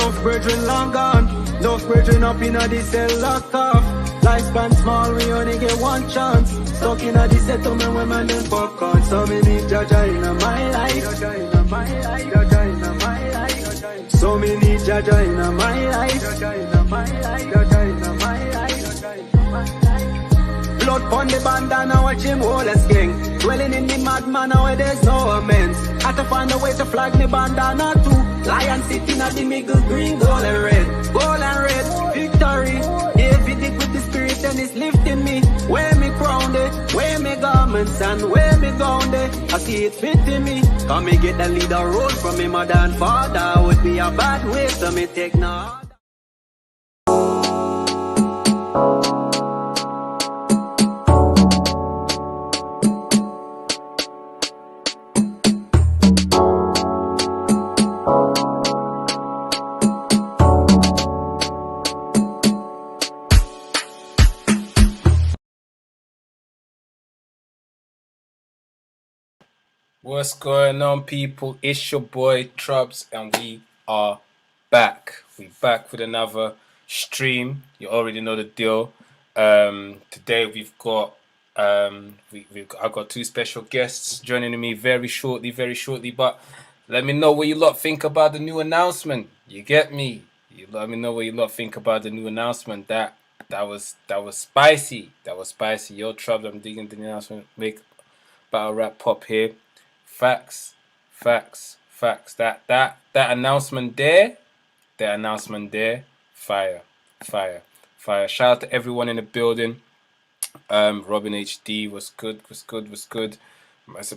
Enough brethren long gone, enough brethren up in the cell locked off. Lifespan small, we only get one chance. Stuck in the settlement when man them popcorn. So many Jaja in my life, Jaja in my life, Jaja in my life. So many Jaja in my life, Jaja in my life, Jaja in my life, Jaja in my life. Blood pon the bandana, watch him hold a skin. Dwelling in the madman where there's no amends. Had to find a way to flag me bandana too. Lion sitting at the middle, green, gold and red. Gold and red, victory. David with the spirit and it's lifting me. Where me crowned it, where me garments and where me gowned it. I see it fitting me. Come me get the leader road from me mother and father. Would be a bad way, so me take no. What's going on, people? It's your boy Trubs, and we are back. We're back with another stream. You already know the deal. Today we've got I've got two special guests joining me very shortly. But let me know what you lot think about the new announcement. You get me? You let me know what you lot think about the new announcement. That was spicy. That was spicy. Yo, Trubs, I'm digging the announcement. Make battle rap pop here. Facts. That announcement there, fire. Shout out to everyone in the building. Robin HD was good.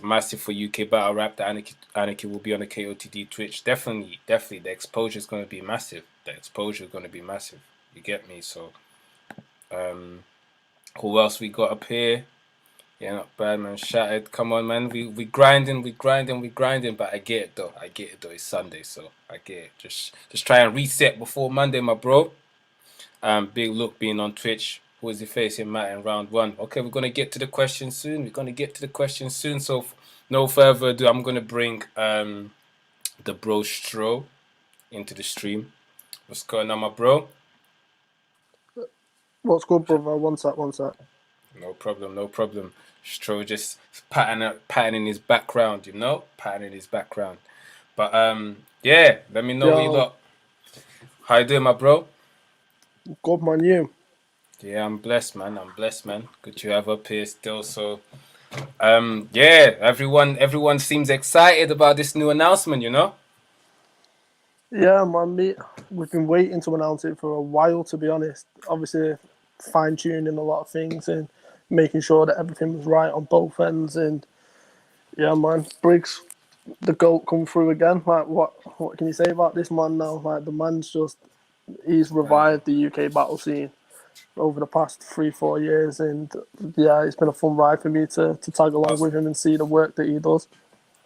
Massive for UK battle rap. The Anarchy will be on the KOTD Twitch. Definitely. The exposure is going to be massive. You get me? So, who else we got up here? Yeah, not bad, man. Shattered. Come on, man. We grinding. But I get it though. It's Sunday, so I get it. Just try and reset before Monday, my bro. Big Look being on Twitch. Who is he facing? Matt in round one. Okay, we're gonna get to the questions soon. So, no further ado, I'm gonna bring the Blodstro into the stream. What's going on, my bro? What's good, brother? One sec. No problem. Stro just patterning his background, But yeah, let me know what you lot. How you doing, my bro? Good, man. You? Yeah, I'm blessed, man. Good to have up here still. So yeah, everyone seems excited about this new announcement, Yeah, man. We've been waiting to announce it for a while, to be honest. Obviously, fine-tuning a lot of things and making sure that everything was right on both ends. And yeah, man, Briggz, the GOAT, come through again. Like, what can you say about this man now? Like, the man's he's revived the UK battle scene over the past 3-4 years, and yeah, it's been a fun ride for me to tag along with him and see the work that he does.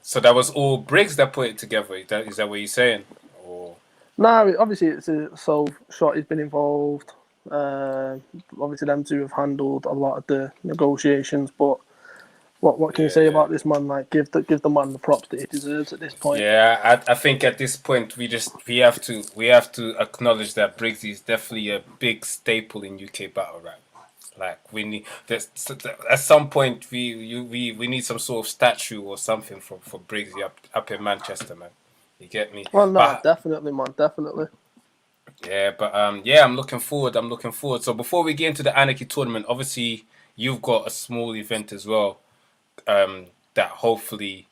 So that was all Briggz that put it together. Is that what you're saying? Or no, obviously it's so Shotty's been involved. Obviously them two have handled a lot of the negotiations, but what can you say about this man? Like, give the man the props that he deserves at this point. Yeah, I think at this point we have to acknowledge that Briggz is definitely a big staple in UK battle rap. Like, we need at some point we need some sort of statue or something for Briggz up in Manchester, man. You get me? Well, no, definitely, man, definitely. Yeah, but I'm looking forward. So before we get into the Anarchy Tournament, obviously you've got a small event as well. That hopefully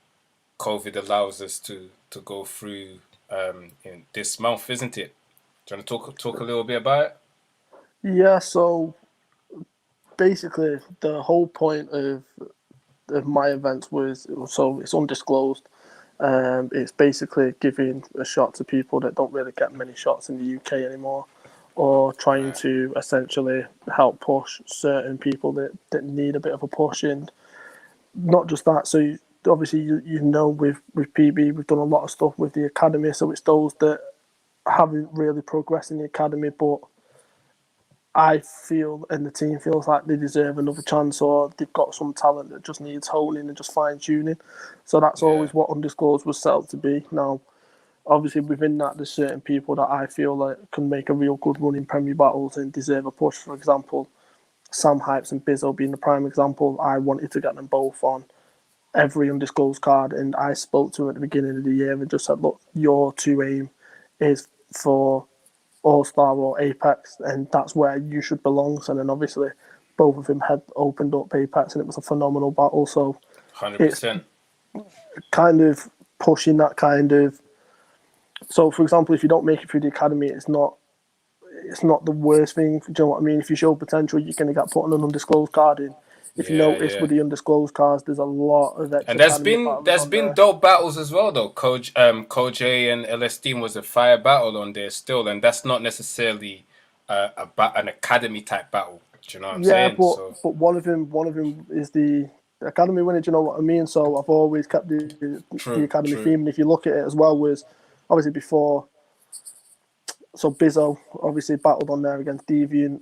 COVID allows us to go through in this month, isn't it? Do you want to talk a little bit about it? Yeah, so basically the whole point of my events so it's undisclosed. It's basically giving a shot to people that don't really get many shots in the UK anymore, or trying to essentially help push certain people that need a bit of a push. And not just that, so obviously you know with PB we've done a lot of stuff with the academy, so it's those that haven't really progressed in the academy, but I feel and the team feels like they deserve another chance, or they've got some talent that just needs honing and just fine tuning. So that's always what Undisclosed was set up to be. Now, obviously within that, there's certain people that I feel like can make a real good run in Premier Battles and deserve a push. For example, Sam Hypes and Bizzo being the prime example. I wanted to get them both on every undisclosed card, and I spoke to him at the beginning of the year and just said, look, your two aim is for All-Star or Apex, and that's where you should belong. And then obviously both of them had opened up Apex, and it was a phenomenal battle. So 100%. kind of pushing that kind of. So, for example, if you don't make it through the academy, it's not the worst thing. Do you know what I mean? If you show potential, you're going to get put on an undisclosed card in. If you notice with the undisclosed cards, there's a lot of extra. And there's been dope battles as well though. Coach J and LSD was a fire battle on there still, and that's not necessarily an academy type battle. Do you know what I'm saying? But one of them is the academy winner. Do you know what I mean? So I've always kept the academy theme, and if you look at it as well, was obviously before. So Bizzo obviously battled on there against Deviant.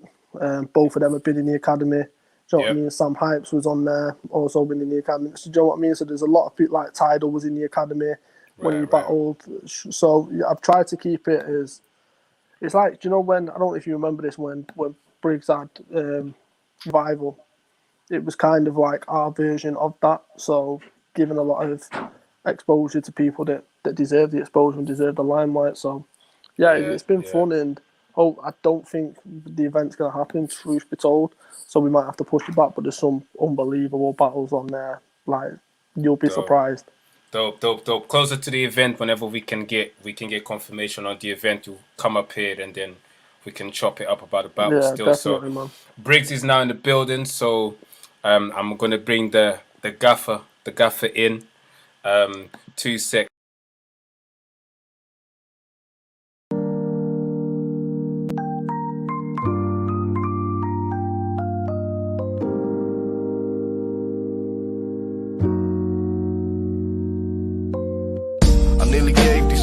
Both of them have been in the academy. Do you know what I mean? Sam Hypes was on there, also been in the academy. So do you know what I mean? So there's a lot of people, like Tidal was in the academy when he battled. So I've tried to keep it as, it's like, do you know when, I don't know if you remember this, when Briggs had Rival, it was kind of like our version of that. So giving a lot of exposure to people that deserve the exposure and deserve the limelight. So it's been fun, and I don't think the event's going to happen, truth be told. So we might have to push it back, but there's some unbelievable battles on there. Like, you'll be surprised. Dope. Closer to the event, whenever we can get confirmation on the event, you'll come up here and then we can chop it up about the battle still. Definitely, So man. Briggs is now in the building, so I'm gonna bring the gaffer in. 2 seconds.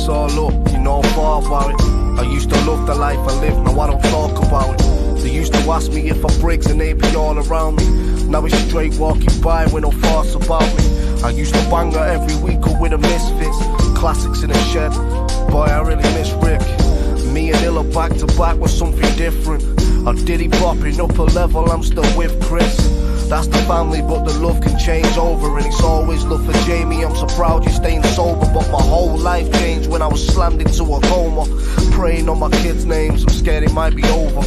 All up, you know I'm far about it. I used to love the life I live, now I don't talk about it. They used to ask me if I'm Briggs and they be all around me. Now it's straight walking by with no fuss about me. I used to bang her every week with the misfits, classics in the shed. Boy, I really miss Rick. Me and Illa back to back was something different. I diddy bopping up a level, I'm still with Chris. That's the family, but the love can change over. And it's always love for Jamie, I'm so proud you're staying sober. But my whole life changed when I was slammed into a coma. Praying on my kids' names, I'm scared it might be over.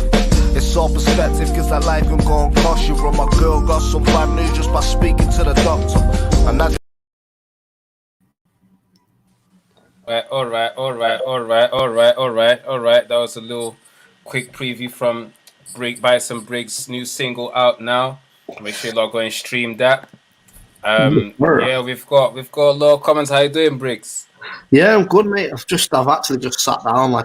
It's all perspective, cause that life can go and cost you. And my girl got some bad news just by speaking to the doctor. And that's All right. That was a little quick preview from Bison Briggz' new single out now. Make sure y'all go and stream that. We've got a lot of comments. How you doing, Briggs? Yeah, I'm good, mate. I've actually just sat down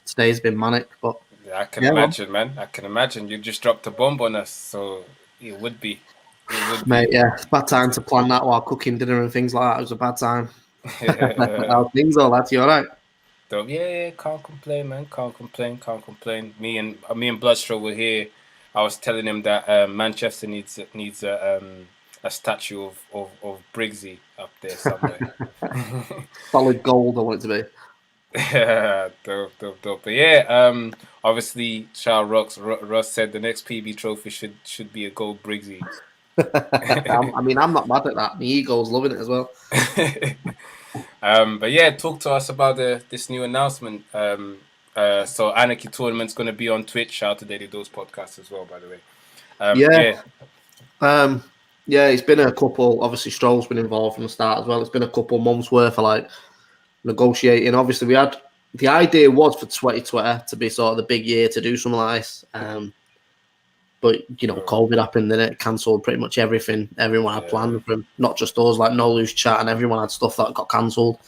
today's been manic, but I can imagine, man. I can imagine you just dropped a bomb on us, so it would be. Mate, it's bad time to plan that while cooking dinner and things like that. It was a bad time. How things all that? You all right? So, can't complain, man. Can't complain. Me and Bloodstro were here. I was telling him that Manchester needs a statue of Briggsy up there somewhere. Solid gold, I want it to be. Yeah, dope. But obviously, Charles Russ said the next PB trophy should be a gold Briggsy. I'm not mad at that. My ego's loving it as well. But talk to us about this new announcement. So Anarchy Tournament's going to be on Twitch. Shout out to Daily Dose Podcast as well, by the way. It's been a couple. Obviously, Stroll's been involved from the start as well. It's been a couple months worth of negotiating. Obviously, the idea was for 2020 to be sort of the big year to do something like this. But COVID happened and it cancelled pretty much everything everyone had planned from, not just us, like No Loose Chat, and everyone had stuff that got cancelled.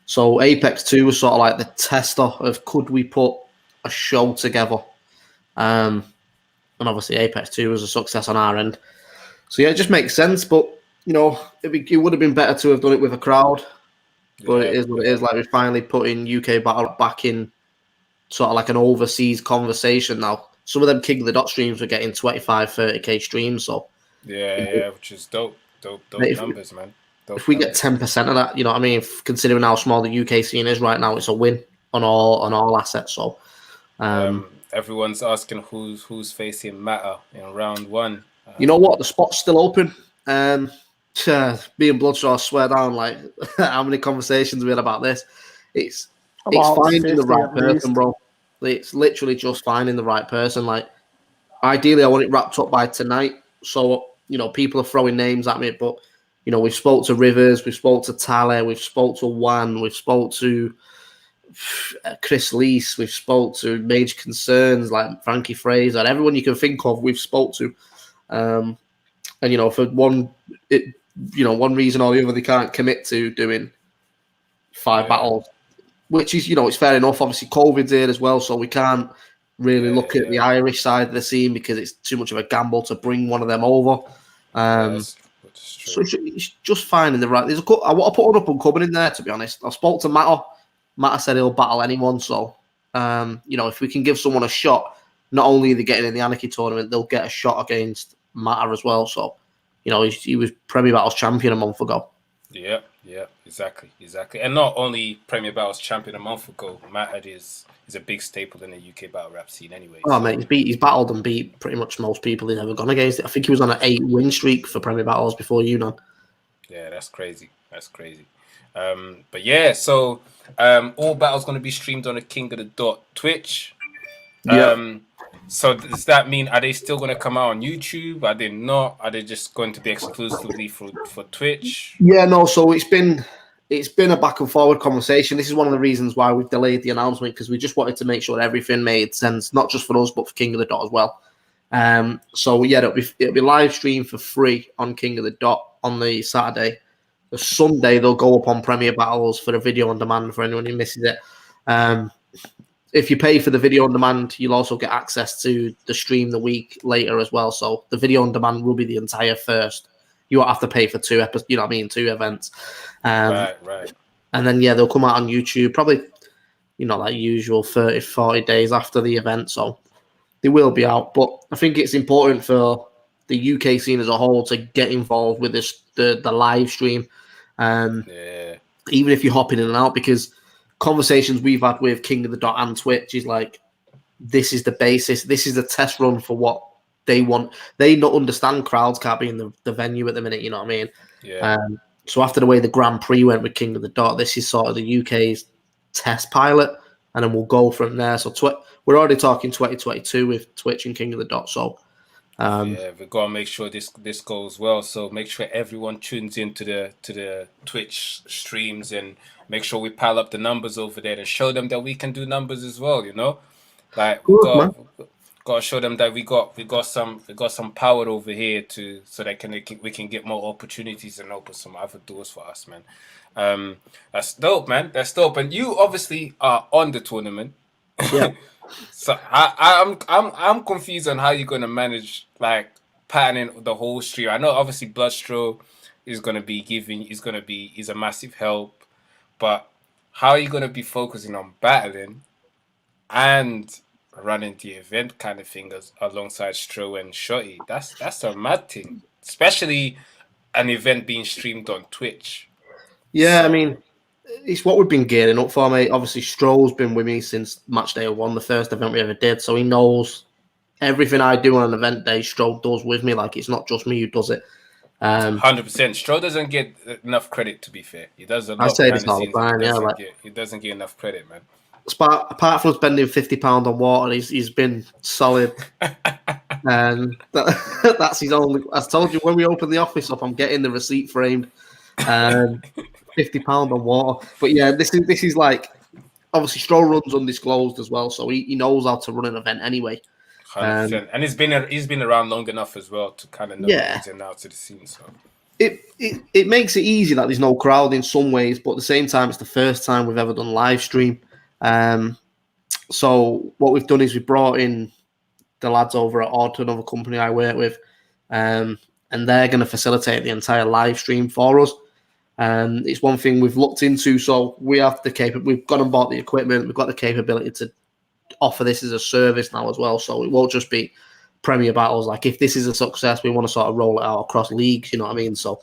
So Apex 2 was sort of like the tester of could we put a show together. And obviously Apex 2 was a success on our end. So it just makes sense, but it would have been better to have done it with a crowd. But it is what it is. Like, we're finally putting UK Battle back in sort of like an overseas conversation now. Some of them King of the Dot streams were getting 25, 30k streams. So which is dope numbers, man. if we get 10% of that, you know what I mean? Considering how small the UK scene is right now, it's a win on all assets. So, everyone's asking who's facing Matter in round 1. You know what? The spot's still open. Me and Bloodstro, I swear down, like how many conversations we had about this. It's finding the right person, bro. It's literally just finding the right person. Like, ideally, I want it wrapped up by tonight. So, you know, people are throwing names at me, but, you know, we've spoke to Rivers, we've spoke to Tale, we've spoke to Wan, we've spoke to Chris Lees, we've spoke to Major Concerns like Frankie Fraser, everyone you can think of, we've spoke to. And, you know, for one reason or the other, they can't commit to doing 5 battles, which is, you know, it's fair enough. Obviously, COVID's here as well, so we can't really look at the Irish side of the scene because it's too much of a gamble to bring one of them over. So it's just finding the right. I want to put an up and coming in there, to be honest. I spoke to Matter. Matter said he'll battle anyone. So, you know, if we can give someone a shot, not only are they getting in the Anarchy Tournament, they'll get a shot against Matter as well. So, you know, he was Premier Battles champion a month ago. Yeah, exactly. And not only Premier Battles champion a month ago, Matter is a big staple in the UK battle rap scene anyway. Oh, mate, he's battled and beat pretty much most people he's ever gone against. I think he was on an 8-win streak for Premier Battles before you know. Yeah, that's crazy. But yeah, so all battles going to be streamed on the King of the Dot Twitch. So does that mean, are they still going to come out on YouTube? Are they not? Are they just going to be exclusively for Twitch? Yeah, no. So it's been a back and forward conversation. This is one of the reasons why we've delayed the announcement, because we just wanted to make sure everything made sense, not just for us but for King of the Dot as well. So yeah, it'll be live streamed for free on King of the Dot on the Saturday. The Sunday they'll go up on Premier Battles for a video on demand for anyone who misses it. If you pay for the video on demand, you'll also get access to the stream the week later as well. So the video on demand will be the entire first. You won't have to pay for 2 episodes, you know what I mean, 2 events. Right. And then, yeah, they'll come out on YouTube probably, you know, like usual, 30, 40 days after the event. So they will be out. But I think it's important for the UK scene as a whole to get involved with the live stream. Even if you're hopping in and out, because conversations we've had with King of the Dot and Twitch is like, this is the basis. This is the test run for what they want. They not understand crowds can't be in the venue at the minute, you know what I mean? Yeah. So after the way the Grand Prix went with King of the Dot, this is sort of the UK's test pilot, and then we'll go from there. So we're already talking 2022 with Twitch and King of the Dot. So we've got to make sure this goes well. So make sure everyone tunes into the Twitch streams and make sure we pile up the numbers over there and show them that we can do numbers as well. You know, like got to show them that we got some power over here so that we can get more opportunities and open some other doors for us, man. That's dope, man. That's dope. And you obviously are on the tournament. Yeah. So I'm confused on how you're gonna manage like patterning the whole stream. I know obviously Bloodstro is a massive help, but how are you gonna be focusing on battling and running the event kind of thing alongside Stro and Shotty? That's a mad thing, especially an event being streamed on Twitch. Yeah, I mean, it's what we've been gearing up for, mate. Obviously, Stroll's been with me since match day 1, the first event we ever did, so he knows everything I do on an event day, Stroll does with me. Like, it's not just me who does it. 100%. Stroll doesn't get enough credit, to be fair. He does a lot. I say this all the time, he doesn't get enough credit, man. Apart from spending £50 on water, he's been solid. And that's his only. I told you when we opened the office up, I'm getting the receipt framed. £50 on water. But yeah, this is like, obviously Stroll runs undisclosed as well, so he knows how to run an event anyway. 100%. And he's been around long enough as well to kind of know ins and outs of the scene. So it makes it easy that there's no crowd in some ways, but at the same time, it's the first time we've ever done live stream. So what we've done is we brought in the lads over at Odd, another company I work with, and they're going to facilitate the entire live stream for us. It's one thing we've looked into, so we have we've gone and bought the equipment, we've got the capability to offer this as a service now as well, so it won't just be Premier Battles. Like, if this is a success, we want to sort of roll it out across leagues, you know what I mean? So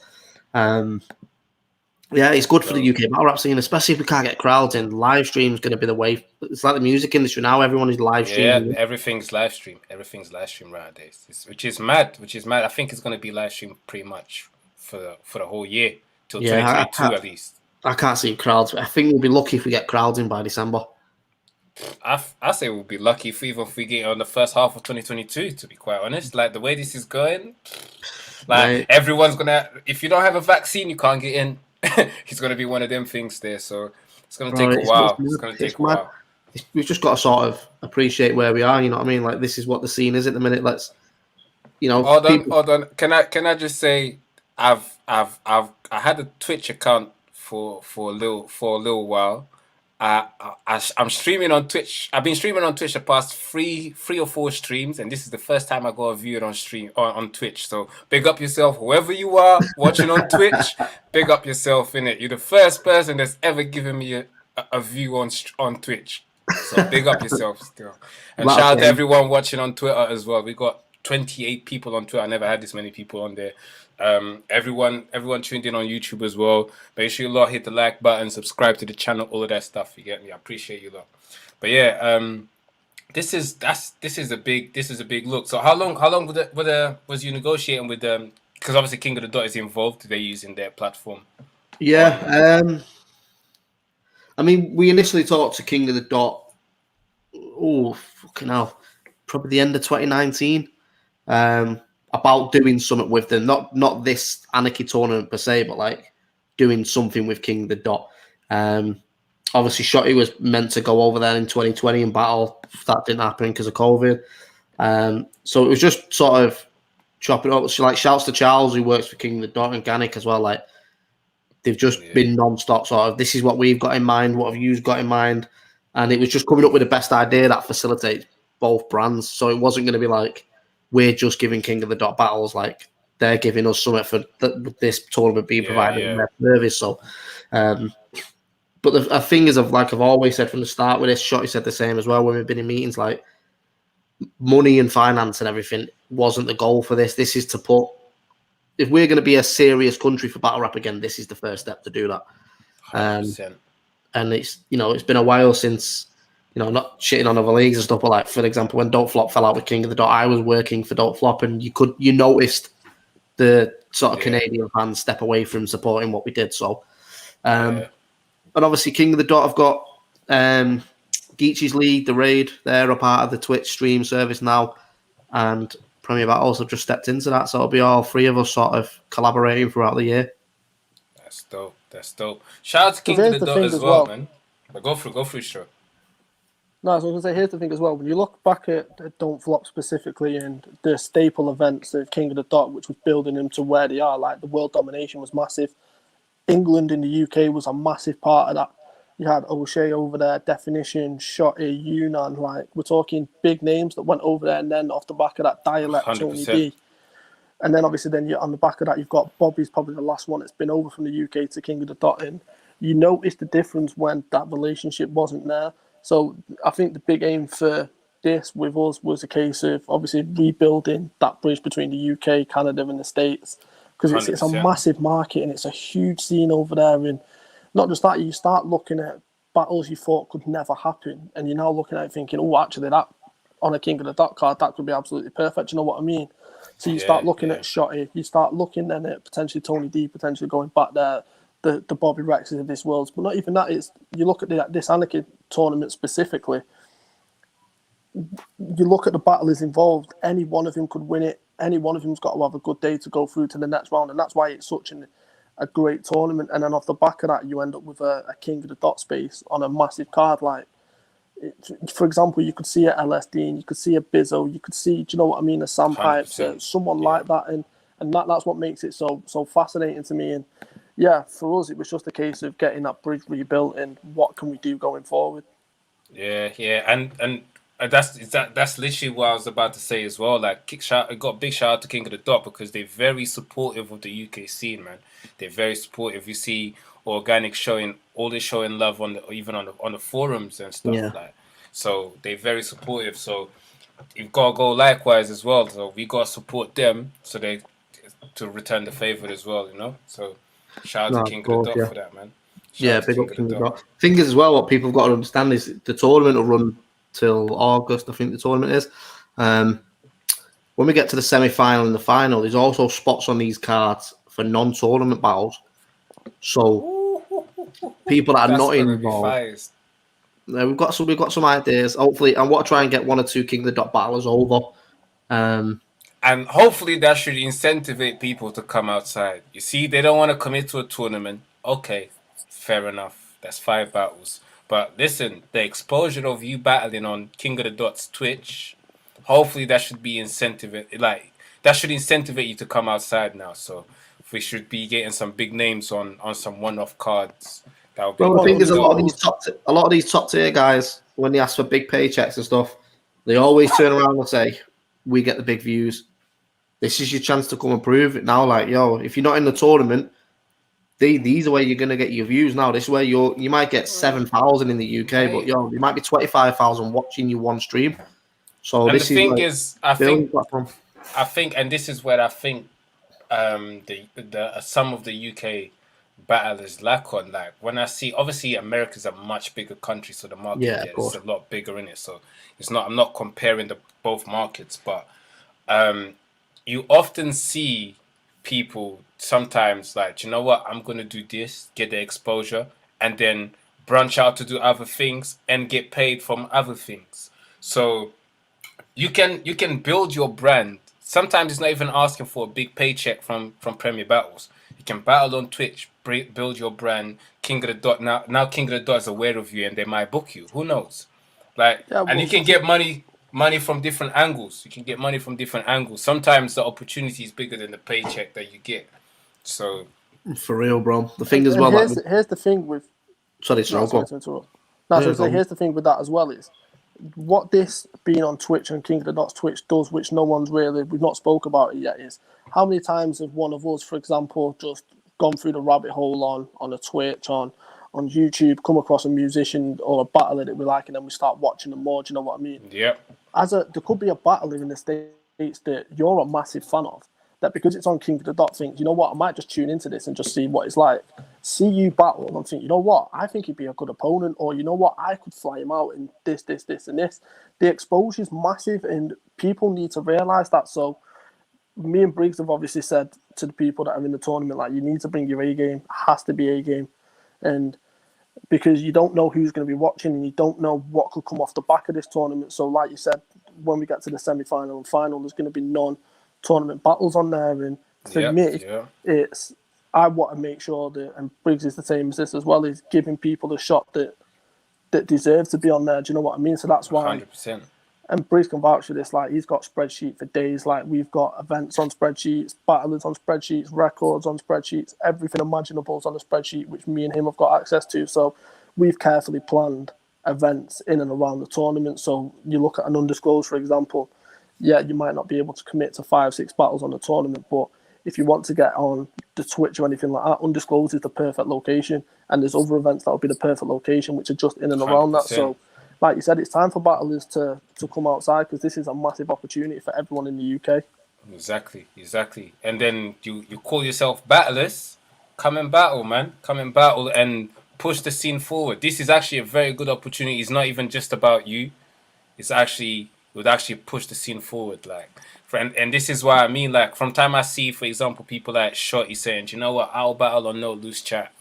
Yeah, it's good for the UK battle rap scene, especially if we can't get crowds in. Live stream is going to be the way. It's like the music industry now. Everyone is live streaming. Yeah, everything's live stream. Everything's live stream nowadays, which is mad. Which is mad. I think it's going to be live stream pretty much for the whole year till Yeah, 2022 at least. I can't see crowds. I think we'll be lucky if we get crowds in by December. I say we'll be lucky if we get on the first half of 2022. To be quite honest, like the way this is going, like everyone's gonna. If you don't have a vaccine, you can't get in. It's gonna be one of them things there. So it's gonna take a while. It's gonna take a while. We've just got to sort of appreciate where we are. You know what I mean? Like this is what the scene is at the minute. Let's, Hold on. Can I just say I had a Twitch account for a little while. I'm streaming on Twitch. I've been streaming on Twitch the past three or four streams, and this is the first time I got a view on Twitch. So big up yourself, whoever you are watching on Twitch. Big up yourself in it. You're the first person that's ever given me a view on Twitch. So big up yourself still, and shout out to everyone watching on Twitter as well. We got 28 people on Twitter. I never had this many people on there. Everyone tuned in on YouTube as well. Make sure you lot hit the like button, subscribe to the channel, all of that stuff. You get me? I appreciate you lot. But yeah, this is a big look. So how long was you negotiating with them? Because obviously King of the Dot is involved. They're using their platform. Yeah. I mean, we initially talked to King of the Dot. Oh, fucking hell! Probably the end of 2019. About doing something with them, not this Anarchy tournament per se, but like doing something with King of the Dot. Obviously, Shotty was meant to go over there in 2020 and battle. That didn't happen because of COVID. So it was just sort of chopping up. So like, shouts to Charles, who works for King of the Dot, and Ganic as well. Like, they've just been non-stop sort of, this is what we've got in mind, what have you got in mind? And it was just coming up with the best idea that facilitates both brands. So it wasn't going to be like, we're just giving King of the Dot battles, like they're giving us something for this tournament being provided in their service. So, but the thing is, I've always said from the start with this, Shotty said the same as well when we've been in meetings, like money and finance and everything wasn't the goal for this. This is to put, if we're going to be a serious country for battle rap again, this is the first step to do that. And it's, it's been a while since, not shitting on other leagues and stuff, but like, for example, when Don't Flop fell out with King of the Dot, I was working for Don't Flop, and you noticed the sort of Canadian fans step away from supporting what we did. So, and obviously King of the Dot have got Geechee's League, The Raid, they're a part of the Twitch stream service now, and Premier Battles have just stepped into that. So it'll be all three of us sort of collaborating throughout the year. That's dope. Shout out to King of the Dot as well, man. But go through, sure. No, so I was going to say, here's the thing as well. When you look back at Don't Flop specifically and the staple events of King of the Dot, which was building them to where they are, like the world domination was massive. England in the UK was a massive part of that. You had O'Shea over there, Definition, Shotty, Yunnan. Like, we're talking big names that went over there, and then off the back of that, Dialect, 100%. Tony D. And then obviously on the back of that, you've got Bobby's probably the last one that's been over from the UK to King of the Dot. And you notice the difference when that relationship wasn't there. So I think the big aim for this with us was a case of obviously rebuilding that bridge between the UK, Canada and the States, because it's a massive market and it's a huge scene over there. And not just that, you start looking at battles you thought could never happen, and you're now looking at it thinking, oh, actually that on a King of the Dot card, that could be absolutely perfect. You know what I mean? So you start looking at Shotty, you start looking then at potentially Tony D, potentially going back there, the Bobby Rexes of this world. But not even that, it's you look at this Anarchy tournament specifically, you look at the battlers involved, any one of them could win it, any one of them's got to have a good day to go through to the next round, and that's why it's such a great tournament. And then off the back of that, you end up with a King of the Dot space on a massive card. Like, for example, you could see a LSD, and you could see a Bizzo, you could see, do you know what I mean, a Sam Pipes, someone like that, and that's what makes it so fascinating to me. And yeah, for us, it was just a case of getting that bridge rebuilt and what can we do going forward. Yeah, and that's literally what I was about to say as well. Like, I got a big shout out to King of the Dot because they're very supportive of the UK scene, man. They're very supportive. You see Organic showing love on the forums and stuff like. So they're very supportive. So you've got to go likewise as well. So we got to support them so they to return the favor as well. So. Shout out No, to of King of course, the Dot yeah. for that, man. Shout Yeah, out to big King up of King the of the Dot. Dot. Thing is, as well, what people have got to understand is the tournament will run till August. I think the tournament is. When we get to the semi-final and the final, there's also spots on these cards for non-tournament battles. So people that are That's not gonna be involved, fires. we've got some ideas. Hopefully, I want to try and get 1 or 2 King of the Dot battles over. And hopefully that should incentivate people to come outside. You see, they don't want to commit to a tournament. Okay, fair enough. That's 5 battles. But listen, the exposure of you battling on King of the Dot's Twitch, hopefully that should be that should incentivate you to come outside now. So we should be getting some big names on some one-off cards. That would be Well, the thing is, a lot of Undisclosed. these top tier guys, when they ask for big paychecks and stuff, they always turn around and say, "We get the big views. This is your chance to come and prove it now." Like, yo, if you're not in the tournament, these are where you're gonna get your views now. This is where you might get 7,000 in the UK, but yo, there might be 25,000 watching you one stream. So And this the is thing like is, building platform. I think, and this is where I think the some of the UK battlers lack on. Like when I see, obviously America's a much bigger country, so the market Yeah, of gets course. a lot bigger in it. So it's not. I'm not comparing the both markets, but you often see people sometimes like, you know what, I'm gonna do this, get the exposure, and then branch out to do other things and get paid from other things. So you can build your brand. Sometimes it's not even asking for a big paycheck from Premier Battles. You can battle on Twitch, build your brand. King of the Dot now King of the Dot is aware of you and they might book you. Who knows? Like, Yeah, and you can get money from different angles. You can get money from different angles. Sometimes the opportunity is bigger than the paycheck that you get. So For real, bro. The thing as and well, here's the thing with sorry, no, go sorry on. to interrupt. No, Yeah, so go on. here's the thing with that as well is what this being on Twitch and King of the Dot's Twitch does, which no one's really we've not spoke about it yet, is how many times have one of us, for example, just gone through the rabbit hole on a Twitch on YouTube, come across a musician or a battler that we like, and then we start watching them more. Do you know what I mean? yeah, There could be a battler in the States that you're a massive fan of, that because it's on King of the Dot, think, you know what, I might just tune into this and just see what it's like. See you battle and think, you know what, I think he'd be a good opponent, or you know what, I could fly him out in this, and this. The exposure is massive, and people need to realise that. So me and Briggs have obviously said to the people that are in the tournament, like, you need to bring your A game. It has to be A game. And because you don't know who's going to be watching and you don't know what could come off the back of this tournament. So like you said, when we get to the semi-final and final, there's going to be non-tournament battles on there. And for me, it's I want to make sure that, and Briggs is the same as this as well, is giving people a shot that deserve to be on there. Do you know what I mean? So that's why 100%. And Briggs can vouch for this. Like, he's got spreadsheet for days. Like, we've got events on spreadsheets, battlers on spreadsheets, records on spreadsheets, everything imaginable is on a spreadsheet, which me and him have got access to. So we've carefully planned events in and around the tournament. So you look at an undisclosed, for example, yeah, you might not be able to commit to 5-6 battles on the tournament, but if you want to get on the Twitch or anything like that, undisclosed is the perfect location. And there's other events that will be the perfect location, which are just in and around 100%. that. So, like you said, it's time for battlers to come outside, because this is a massive opportunity for everyone in the UK. Exactly. And then you call yourself battlers, come and battle, man. Come and battle and push the scene forward. This is actually a very good opportunity. It's not even just about you. It would actually push the scene forward, like. And this is why I mean, like, from time I see, for example, people like Shotty saying, you know what, I'll battle on no loose chat.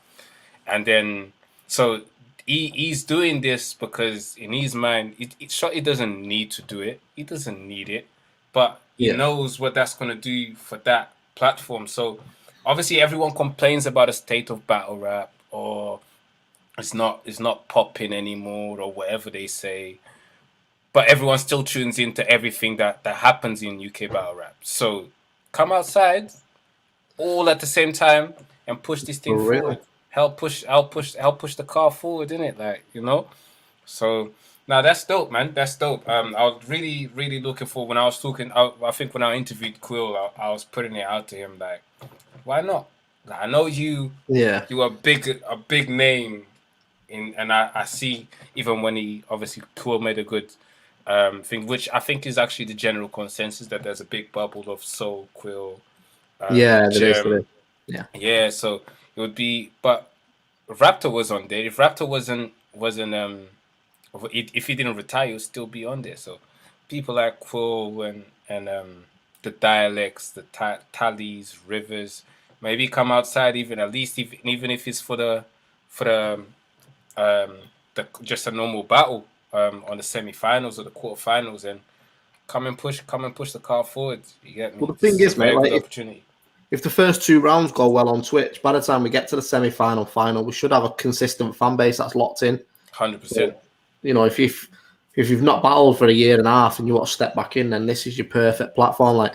And then, so he's doing this because in his mind, Shotty doesn't need to do it. He doesn't need it. But he knows what that's going to do for that platform. So obviously everyone complains about the state of battle rap, or it's not popping anymore, or whatever they say. But everyone still tunes into everything that happens in UK battle rap. So come outside all at the same time and push this thing forward. Help push the car forward, innit? Like, you know? So now that's dope, man. That's dope. I was really, really looking forward when I was talking. I think when I interviewed Quill, I was putting it out to him, like, why not? Like, I know you are a big name and I see, even when he obviously Quill made a good thing, which I think is actually the general consensus, that there's a big bubble of Soul, Quill, there is. Yeah, so it would be. But Raptor was on there. If Raptor wasn't if he didn't retire, he'll still be on there. So people like Quill and the dialects, the tallies, rivers, maybe come outside even at least even if it's for the just a normal battle on the semi-finals or the quarterfinals, and come and push the car forward. You get me? Well, the thing is, mate, like, opportunity. If the first 2 rounds go well on Twitch, by the time we get to the semi-final, final, we should have a consistent fan base that's locked in. 100%. You know, if you've not battled for a year and a half and you want to step back in, then this is your perfect platform. Like,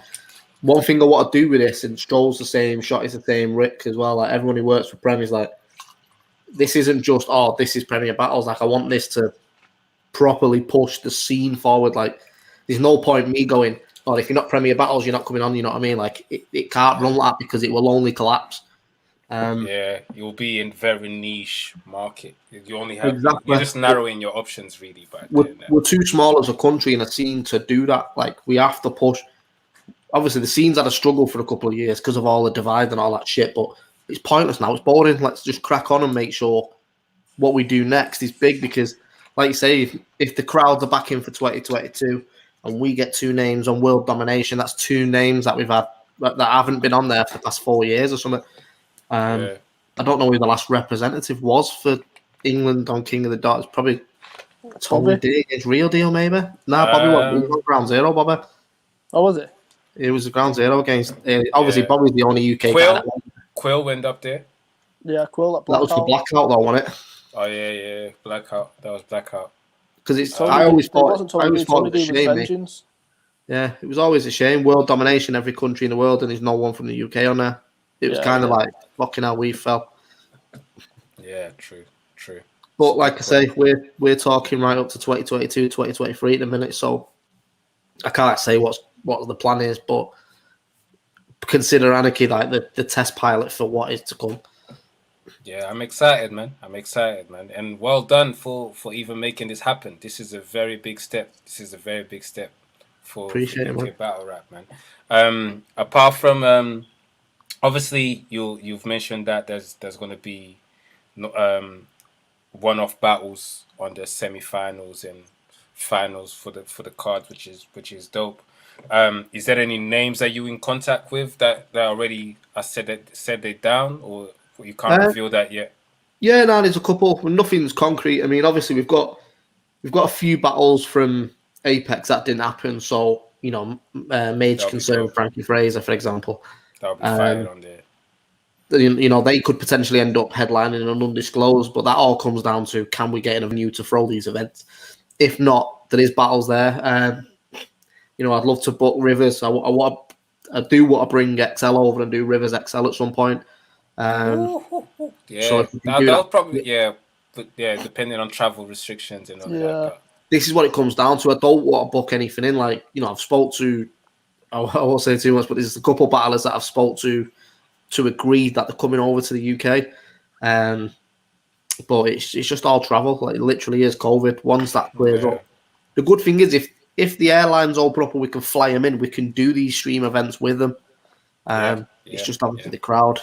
one thing I want to do with this, and Stroll's the same, Shotty's the same, Rick as well, like everyone who works for Premier is like, this isn't just, this is Premier Battles. Like, I want this to properly push the scene forward. Like, there's no point me going, if you're not Premier Battles, you're not coming on, you know what I mean? Like, it can't run like that because it will only collapse. You'll be in very niche market. You only have exactly. You're just narrowing your options really. We're too small as a country and a scene to do that. Like, we have to push. Obviously, the scene's had a struggle for a couple of years because of all the divide and all that shit, but it's pointless now. It's boring. Let's just crack on and make sure what we do next is big because, like you say, if the crowds are back in for 2022 and we get 2 names on World Domination, that's 2 names that we've had that haven't been on there for the past 4 years or something. I don't know who the last representative was for England on King of the Dot. It's probably Tommy D against Real Deal, maybe. No, Bobby was on Ground Zero, Bobby. Oh, was it? It was a Ground Zero against. Obviously, Bobby's the only UK guy. Quill went up there. Yeah, Quill. That was for Blackout, though, wasn't it? Oh yeah, Blackout. That was Blackout. Because I always thought it was a shame. Yeah, it was always a shame. World domination, every country in the world, and there's no one from the UK on there. It was kind of like fucking how we felt. Yeah, true. But like I say, we're talking right up to 2022, 2023 at the minute, so I can't say what the plan is, but consider Anarchy like the test pilot for what is to come. Yeah, I'm excited, man. And well done for even making this happen. This is a very big step. For UK battle rap, man. Apart from obviously you've mentioned that there's going to be one-off battles on the semi-finals and finals for the cards, which is dope. Is there any names that you in contact with that already said they down, or you can't reveal that yet? Yeah, no, there's a couple. Nothing's concrete. I mean, obviously we've got a few battles from Apex that didn't happen. So Mage Concern, Frankie Fraser, for example. That'll be fired on there. They could potentially end up headlining an undisclosed, but that all comes down to, can we get in a venue to throw these events? If not, there is battles there. I'd love to book Rivers. I do want to bring XL over and do Rivers XL at some point. So that'll probably depending on travel restrictions and all that. This is what it comes down to. I don't want to book anything in. Like, I've spoke to, I won't say too much, but there's a couple of battlers that I've spoke to agree that they're coming over to the UK. But it's just all travel. Like, it literally is COVID. Once that clears up. The good thing is if the airlines open up and we can fly them in, we can do these stream events with them. It's just obviously the crowd.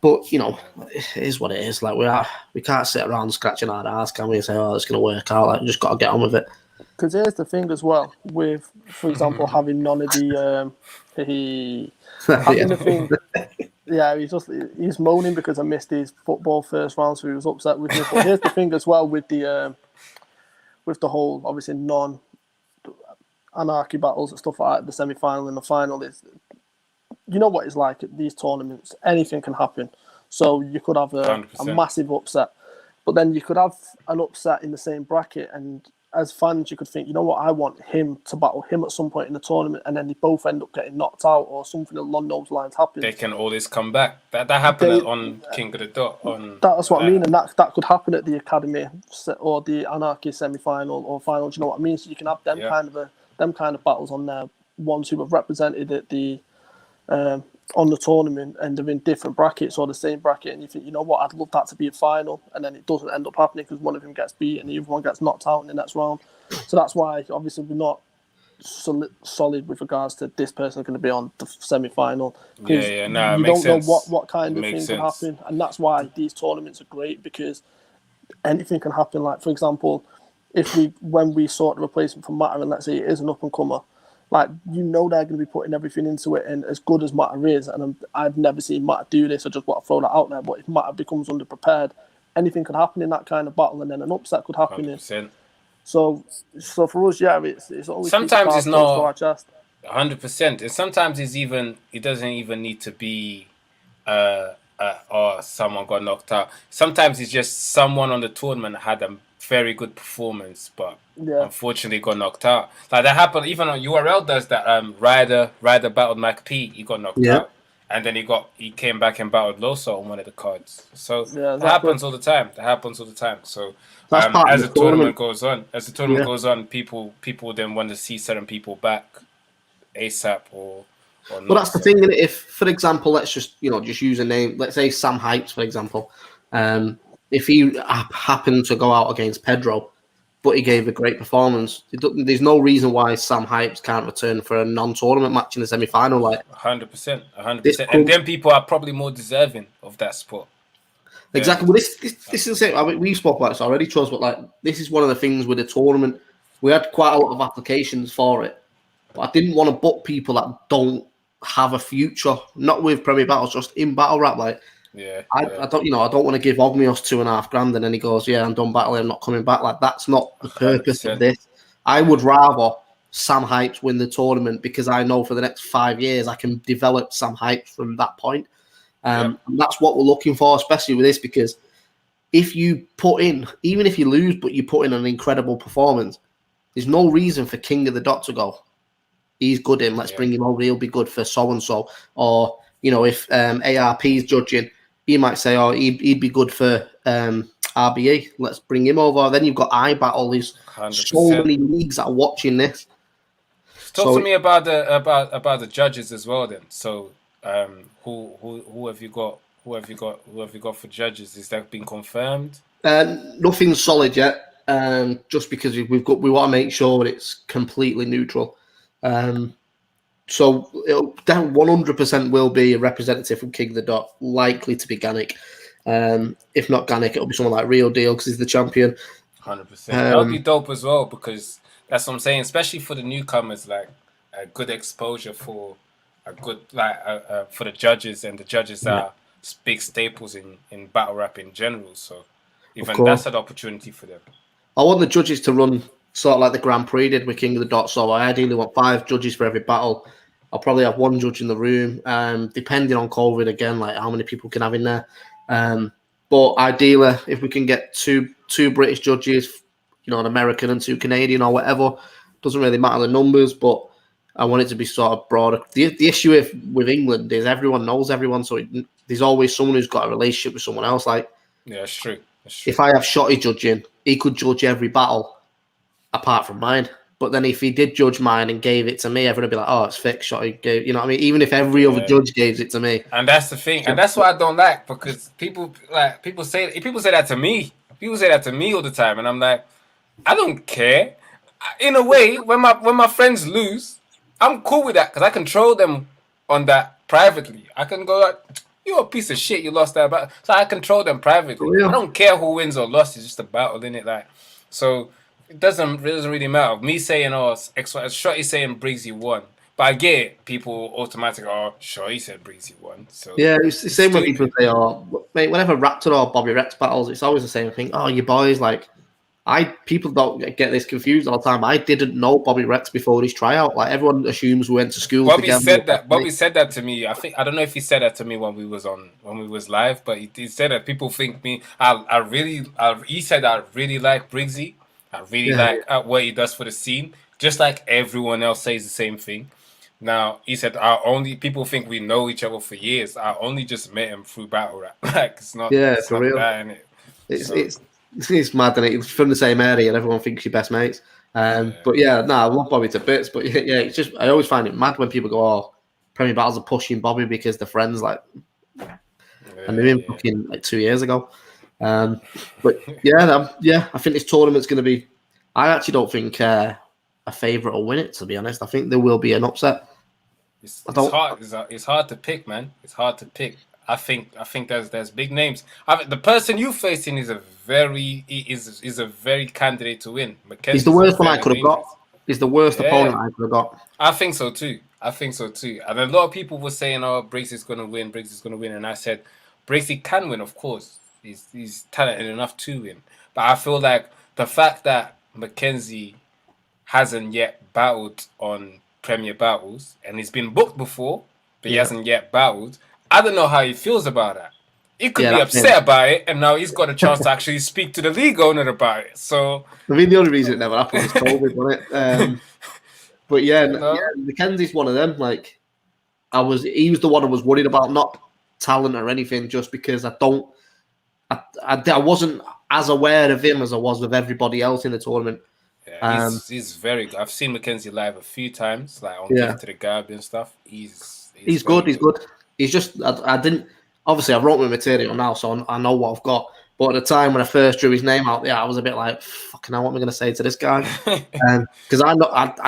But, it is what it is. Like, we can't sit around scratching our ass, can we, and say, it's going to work out. Like, we just got to get on with it. Because here's the thing as well, with, for example, having none of the... the thing... Yeah, he's moaning because I missed his football first round, so he was upset with me. But here's the thing as well with the whole, obviously, non-anarchy battles and stuff like that, the semi-final and the final is... You know what it's like at these tournaments. Anything can happen. So you could have a massive upset. But then you could have an upset in the same bracket. And as fans, you could think, you know what, I want him to battle him at some point in the tournament. And then they both end up getting knocked out or something along those lines happens. They can always come back. That happened on King of the Dot. That's what I mean. And that could happen at the Academy or the Anarchy semi-final or final. Do you know what I mean? So you can have them kind of battles on there. Ones who have represented at the... on the tournament and they're in different brackets or the same bracket, and you think, you know what, I'd love that to be a final, and then it doesn't end up happening because one of them gets beat and the other one gets knocked out in the next round. So that's why obviously we're not solid with regards to this person going to be on the semi-final. Yeah, no, you makes don't know sense. what kind of thing can happen, and that's why these tournaments are great, because anything can happen. Like, for example, when we sort the replacement for Matter, and let's say it is an up and comer, like, you know they're going to be putting everything into it, and as good as Matter is, and I've never seen Matter do this, I just want to throw that out there, but if Matter becomes underprepared, anything could happen in that kind of battle, and then an upset could happen. 100%. So for us, yeah, it's always sometimes it's not to our chest. 100%. And sometimes it doesn't even need to be or someone got knocked out. Sometimes it's just someone on the tournament had a very good performance, but unfortunately got knocked out. Like that happened. Even on URL does that. Ryder battled Mac P. He got knocked out, and then he came back and battled Loso on one of the cards. So that happens all the time. So as the tournament goes on, people then want to see certain people back ASAP or not. But that's the thing, innit? If, for example, let's just use a name. Let's say Sam Hypes, for example. If he happened to go out against Pedro, but he gave a great performance, there's no reason why Sam Hypes can't return for a non-tournament match in the semi-final. Like 100%. And then people are probably more deserving of that spot. Exactly. Well, this is the same. I mean, we spoke about this already, Chos, but like this is one of the things with the tournament. We had quite a lot of applications for it, but I didn't want to book people that don't have a future, not with Premier Battles, just in battle rap. Like, I don't want to give Ogmios $2,500 and then he goes, yeah, I'm done battling, I'm not coming back. Like, that's not the purpose 100%. Of this. I would rather Sam Hypes win the tournament, because I know for the next 5 years I can develop Sam Hypes from that point. And that's what we're looking for, especially with this, because if you put in, even if you lose, but you put in an incredible performance, there's no reason for King of the Dot to go, he's good in, let's bring him over, he'll be good for so-and-so. Or, if ARP is judging, he might say, oh, he'd be good for RBE, let's bring him over. Then you've got iBattle, there's 100%. So many leagues that are watching this. Talk to me about the judges as well then. So who have you got? Who have you got for judges? Is that been confirmed? Nothing's solid yet. Just because we want to make sure it's completely neutral. So it'll 100% will be a representative from King of the Dot, likely to be Ganic. If not Ganic, it'll be someone like Real Deal because he's the champion. 100%. That'll be dope as well, because that's what I'm saying. Especially for the newcomers, like a good exposure for a good for the judges, and the judges are big staples in battle rap in general. So even that's an opportunity for them. I want the judges to run sort of like the Grand Prix did with King of the Dot. So I ideally want 5 judges for every battle. I'll probably have 1 judge in the room, depending on COVID again, like how many people can have in there. But ideally, if we can get two British judges, an American and 2 Canadian or whatever, doesn't really matter the numbers, but I want it to be sort of broader. The issue with England is everyone knows everyone, so there's always someone who's got a relationship with someone else. Like, that's true. If I have Shotty judging, he could judge every battle apart from mine. But then if he did judge mine and gave it to me, everyone would be like, oh, it's fixed. Shotty gave, you know what I mean? Even if every other judge gave it to me. And that's the thing. And that's what I don't like, because people say that to me. People say that to me all the time. And I'm like, I don't care. In a way, when my friends lose, I'm cool with that, because I control them on that privately. I can go like, you're a piece of shit, you lost that battle. So I control them privately. Oh, yeah. I don't care who wins or lost, it's just a battle, innit? Like, so it doesn't really matter. Me saying, oh, Shotty saying Briggz won. But I get it. People automatically, oh, Shotty said Briggz won. So yeah, it's the same when people say, oh, mate, whenever Raptor or Bobby Rex battles, it's always the same thing. Oh, you boys, like, people don't get this confused all the time. I didn't know Bobby Rex before his tryout. Like, everyone assumes we went to school together. Bobby said that to me. I don't know if he said that to me when we was live, but he said that people think me. He said I really like Briggsy. I really like what he does for the scene. Just like everyone else says the same thing. Now he said people think we know each other for years. I only just met him through battle rap. Like, it's not. Yeah, it's for real. It's mad, and it's from the same area, and everyone thinks you're best mates. But I love Bobby to bits. But it's just, I always find it mad when people go, "Oh, Premier Battles are pushing Bobby because they're friends." Like, I knew him fucking like 2 years ago. But I think this tournament's going to be. I actually don't think a favourite will win it. To be honest, I think there will be an upset. It's hard. It's hard to pick, man. It's hard to pick. I think there's big names. The person you facing is a very candidate to win. He's the worst one I could have got. He's the worst opponent I could have got. I think so too. And a lot of people were saying, "Oh, Briggz is going to win. Briggz is going to win." And I said, "Briggz can win, of course. He's talented enough to win." But I feel like the fact that Mackenzie hasn't yet battled on Premier Battles, and he's been booked before, but he hasn't yet battled. I don't know how he feels about that. He could be upset about it, and now he's got a chance to actually speak to the league owner about it. So, I mean, the only reason it never happened was COVID, wasn't it? But Mackenzie's one of them. Like, he was the one I was worried about, not talent or anything, just because I wasn't as aware of him as I was with everybody else in the tournament. Yeah, he's very good. I've seen Mackenzie live a few times, like on Gift to the Gab and stuff. He's good. He's good. He's just I didn't. Obviously, I wrote my material now, so I know what I've got. But at the time when I first drew his name out, I was a bit like, "Fucking hell, what am I going to say to this guy?" Because I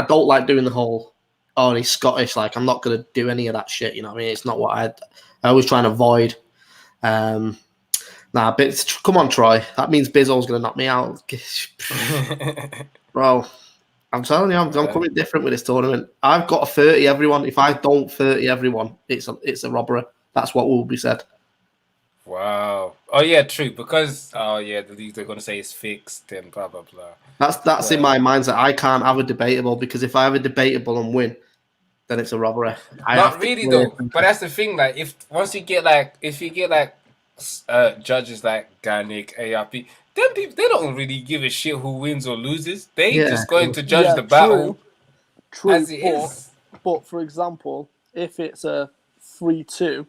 don't like doing the whole, "Oh, he's Scottish." Like, I'm not going to do any of that shit. You know what I mean? It's not what I always try and avoid. Come on, Troy. That means Bizzo's going to knock me out. Bro, I'm telling you, I'm coming different with this tournament. I've got a 30 everyone. If I don't 30 everyone, it's a robbery. That's what will be said. Wow. Oh yeah, true. Because the league they're going to say it's fixed and blah blah blah. That's in my mindset. I can't have a debatable because if I have a debatable and win, then it's a robbery. Not really though. But that's the thing. Like if you get judges like Garnick, ARP. Them people, they don't really give a shit who wins or loses. They just going to judge the battle as it is. But for example, if it's a 3-2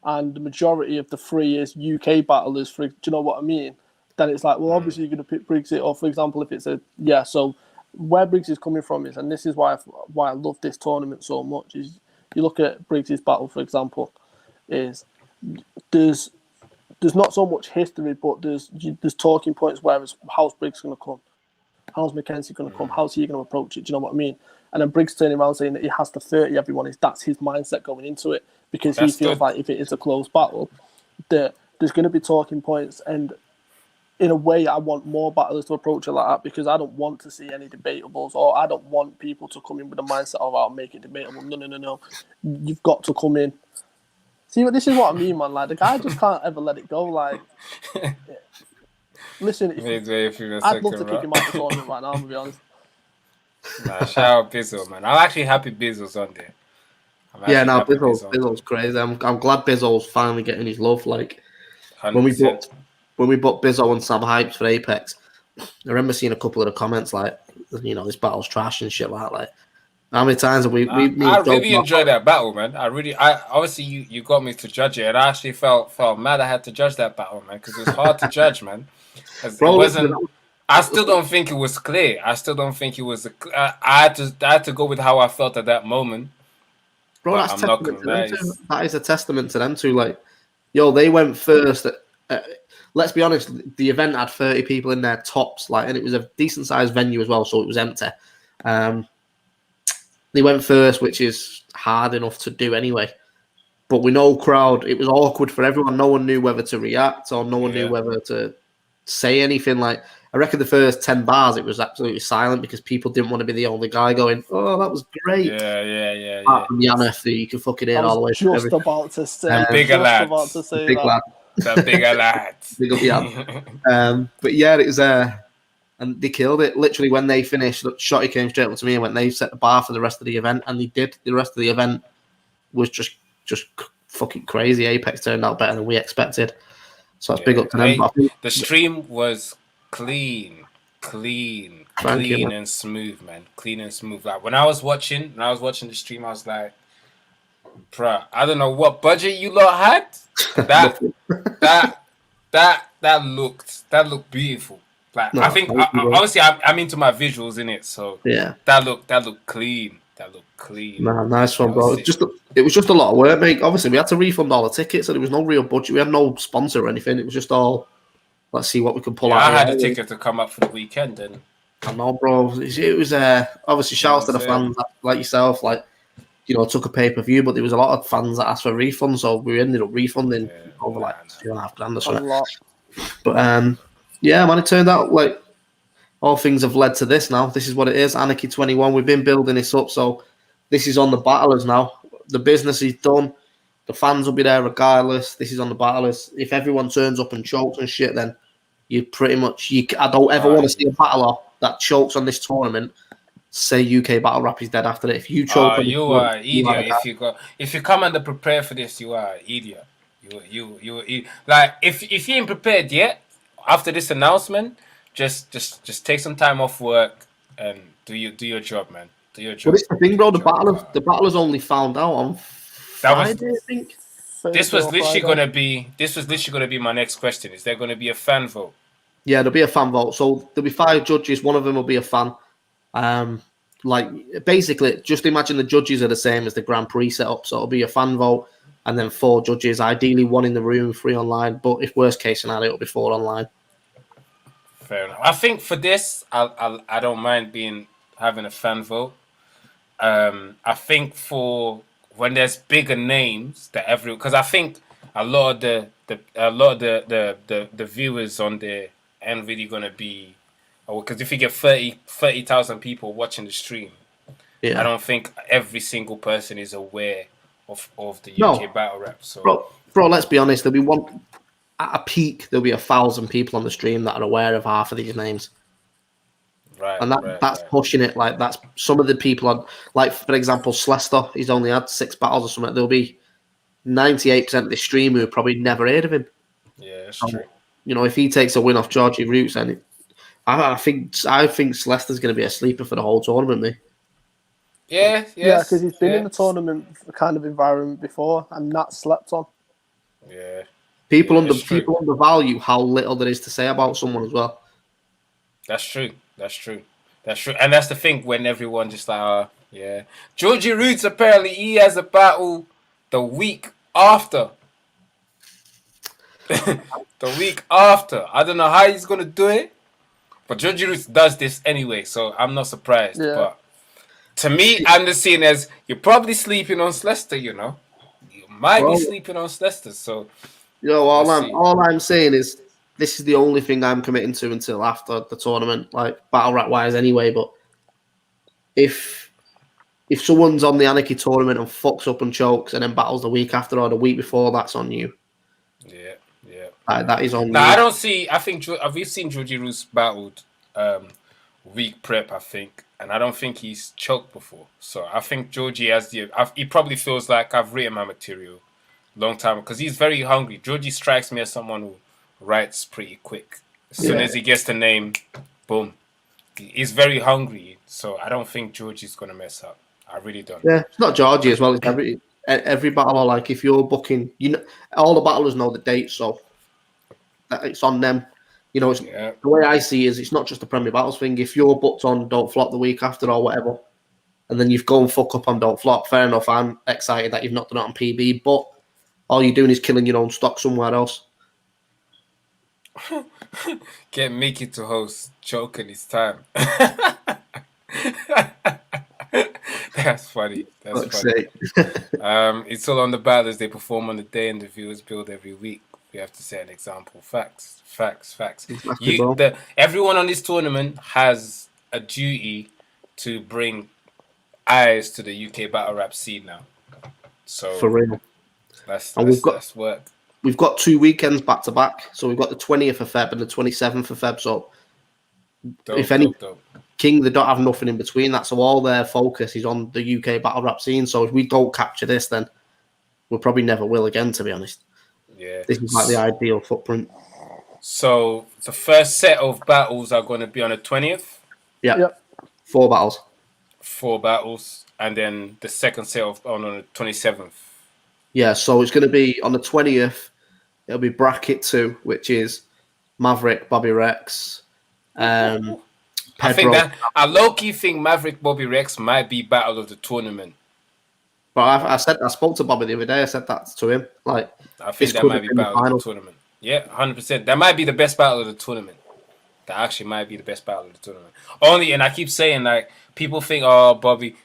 and the majority of the 3 is UK battlers, do you know what I mean? Then it's like, well, obviously you're going to pick Briggz it. Or for example, if it's so where Briggz is coming from is, and this is why I love this tournament so much, is you look at Briggs' battle, for example, is there's not so much history, but there's talking points where it's how's Briggz going to come? How's Mackenzie going to come? How's he going to approach it? Do you know what I mean? And then Briggz turning around saying that he has to 30 everyone. That's his mindset going into it because he feels like if it is a close battle, that there's going to be talking points. And in a way, I want more battlers to approach it like that because I don't want to see any debatables or I don't want people to come in with the mindset of I'll make it debatable. No. You've got to come in. See, this is what I mean, man. Like, the guy just can't ever let it go. Like, listen, I'd love to kick him out the tournament right now, I'm going to be honest. Nah, shout out Bizzo, man. I'm actually happy Bizzo's on there. Bizzo's crazy. I'm glad Bizzo's finally getting his love. Like, 100%. when we booked Bizzo and Sam Hypes for Apex, I remember seeing a couple of the comments like, this battle's trash and shit like that. Like, how many times have we I really enjoyed that battle, man. Obviously you got me to judge it, and I actually felt mad I had to judge that battle, man, because it was hard to judge, man. I still don't think it was clear. I still don't think it was. I had to go with how I felt at that moment. Bro, I'm not gonna lie. That is a testament to them too. Like, they went first. Let's be honest. The event had 30 people in there tops, like, and it was a decent sized venue as well, so it was empty. They went first, which is hard enough to do anyway. But we know crowd, it was awkward for everyone. No one knew whether to react or no one knew whether to say anything. Like, I reckon the first 10 bars, it was absolutely silent because people didn't want to be the only guy going, "Oh, that was great." Yeah. From Yaneth, you can fucking hear all the way through everything. About to say, bigger lad. About to say big lad. The bigger lad. Big up Jan. But yeah, it was and they killed it. Literally, when they finished, Shotty came straight up to me and went, "They set the bar for the rest of the event," and they did. The rest of the event was just fucking crazy. Apex turned out better than we expected, so that's big up to them. The stream was clean and smooth, man. Clean and smooth. Like when I was watching the stream, I was like, "Bruh, I don't know what budget you lot had. That looked beautiful." Like, I think obviously I'm into my visuals in it, so that looked clean. Nah, nice one, bro. It was just a lot of work, mate. Obviously, we had to refund all the tickets, so there was no real budget. We had no sponsor or anything. It was just all, let's see what we can pull out. I had a ticket to come up for the weekend, and I know, bro. It was obviously shouts to the fans like yourself, like, you know, took a pay-per-view, but there was a lot of fans that asked for refunds, so we ended up refunding over like $2,500 or A something. lot. But yeah, man, it turned out like all things have led to this now. This is what it is, Anarchy 21. We've been building this up, so this is on the battlers now. The business is done. The fans will be there regardless. This is on the battlers. If everyone turns up and chokes and shit, then you pretty much... I don't ever want to see a battler that chokes on this tournament say UK Battle Rap is dead after it. If you choke, you are an idiot. If you come under prepared for this, you are an idiot. You like if you ain't prepared yet after this announcement, just take some time off work and do your job, man. Do your job. But it's the thing, bro. The battlers only found out on Friday, I think. This was literally gonna be my next question. Is there gonna be a fan vote? Yeah, there'll be a fan vote. So there'll be 5 judges. One of them will be a fan. Like basically, just imagine the judges are the same as the Grand Prix setup. So it'll be a fan vote, and then 4 judges. Ideally, 1 in the room, 3 online. But if worst case scenario, it'll be 4 online. Fair enough. I think for this, I don't mind having a fan vote. I think for when there's bigger names that because I think a lot of the viewers on there ain't really gonna be, because if you get 30,000 people watching the stream, I don't think every single person is aware of the UK battle rap. So bro, let's be honest. There'll be one at a peak. There'll be 1,000 people on the stream that are aware of half of these names. Right, and that's pushing it. Like that's some of the people on, like for example, Slester. He's only had 6 battles or something. There'll be 98% of the stream who have probably never heard of him. Yeah, that's true. You know, if he takes a win off Georgie Roots, then I think Slester's going to be a sleeper for the whole tournament, mate. Yeah, because he's been in the tournament kind of environment before, and not slept on. Yeah, people undervalue how little there is to say about someone as well. That's true, and that's the thing when everyone just like, Georgie Roots apparently he has a battle the week after. The week after, I don't know how he's gonna do it, but Georgie Roots does this anyway, so I'm not surprised. Yeah. But to me, I'm just seeing as you're probably sleeping on Slester. You know, you might be sleeping on Slester. So, all I'm saying is this is the only thing I'm committing to until after the tournament, like battle rap wise, anyway. But if someone's on the Anarchy tournament and fucks up and chokes and then battles the week after or the week before, that's on you. Yeah. That is on. No, I don't see. I think we've seen Georgie Roos battled week prep. I think, and I don't think he's choked before. So I think Georgie has he probably feels like I've written my material long time because he's very hungry. Georgie strikes me as someone who writes pretty quick. As soon as he gets the name, boom. He's very hungry. So I don't think Georgie's gonna mess up. I really don't. Yeah, it's not Georgie as well. It's every battler. Like if you're booking, all the battlers know the dates, so it's on them. You know, the way I see it is it's not just a Premier Battles thing. If you're booked on Don't Flop the week after or whatever, and then you've gone fuck up on Don't Flop, fair enough. I'm excited that you've not done it on PB, but all you're doing is killing your own stock somewhere else. Get Mickey to host, choking his time. That's funny. That's funny. It's all on the battlers. They perform on the day and the viewers build every week. We have to set an example. Facts. Exactly, everyone on this tournament has a duty to bring eyes to the UK battle rap scene now. So for real. That's work. We've got 2 weekends back to back. So we've got the 20th of Feb and the 27th of Feb. So dope. King, they don't have nothing in between that. So all their focus is on the UK battle rap scene. So if we don't capture this, then we probably never will again, to be honest. Yeah. This is like the ideal footprint. So the first set of battles are going to be on the 20th? Yep. 4 battles. 4 battles. And then the second set on the 27th. Yeah, so it's going to be on the 20th. It'll be bracket 2, which is Maverick, Bobby Rex, Pedro. I think I low-key think Maverick, Bobby Rex might be battle of the tournament. But I spoke to Bobby the other day. I said that to him. I think that might be battle of the tournament. Yeah, 100%. That might be the best battle of the tournament. that actually might be the best battle of the tournament. Only, and I keep saying, like, people think, oh, Bobby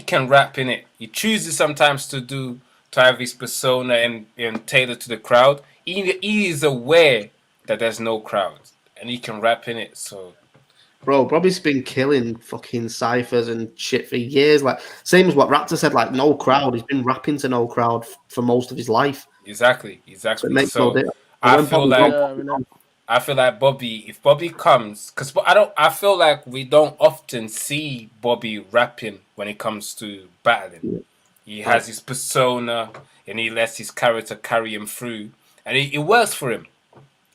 can rap in it. He chooses sometimes to have his persona and tailor to the crowd. He is aware that there's no crowd, and he can rap in it. So, bro, Bobby's been killing fucking ciphers and shit for years. Like, same as what Raptor said, like, no crowd. He's been rapping to no crowd for most of his life. Exactly. So it makes no difference. I feel like Bobby, if Bobby comes, because I feel like we don't often see Bobby rapping when it comes to battling. Yeah. He has his persona, and he lets his character carry him through, and it works for him.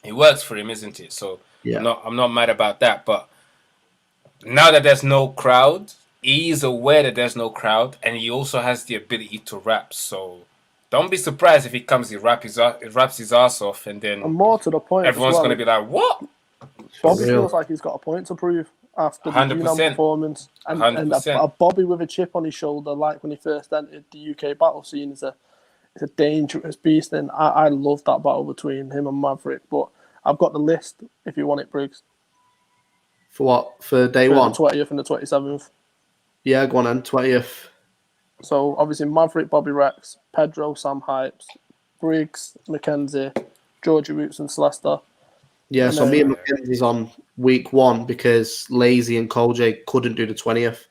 It works for him, isn't it? So I'm not mad about that. But now that there's no crowd, he's aware that there's no crowd, and he also has the ability to rap. So don't be surprised if he comes, he raps his ass off, and then more to the point, everyone's going to be like, "What?" Bobby feels like he's got a point to prove after the UNAM performance, and a Bobby with a chip on his shoulder, like when he first entered the UK battle scene, is a dangerous beast. And I love that battle between him and Maverick. But I've got the list if you want it, Briggs. For what? For day one? The 20th and the 27th. Yeah, go on then, 20th. So, obviously, Maverick, Bobby Rex, Pedro, Sam Hypes, Briggs, Mackenzie, Georgie Roots, and Celesta. Yeah, so me and Mackenzie's on week one because Lazy and Cole J couldn't do the 20th.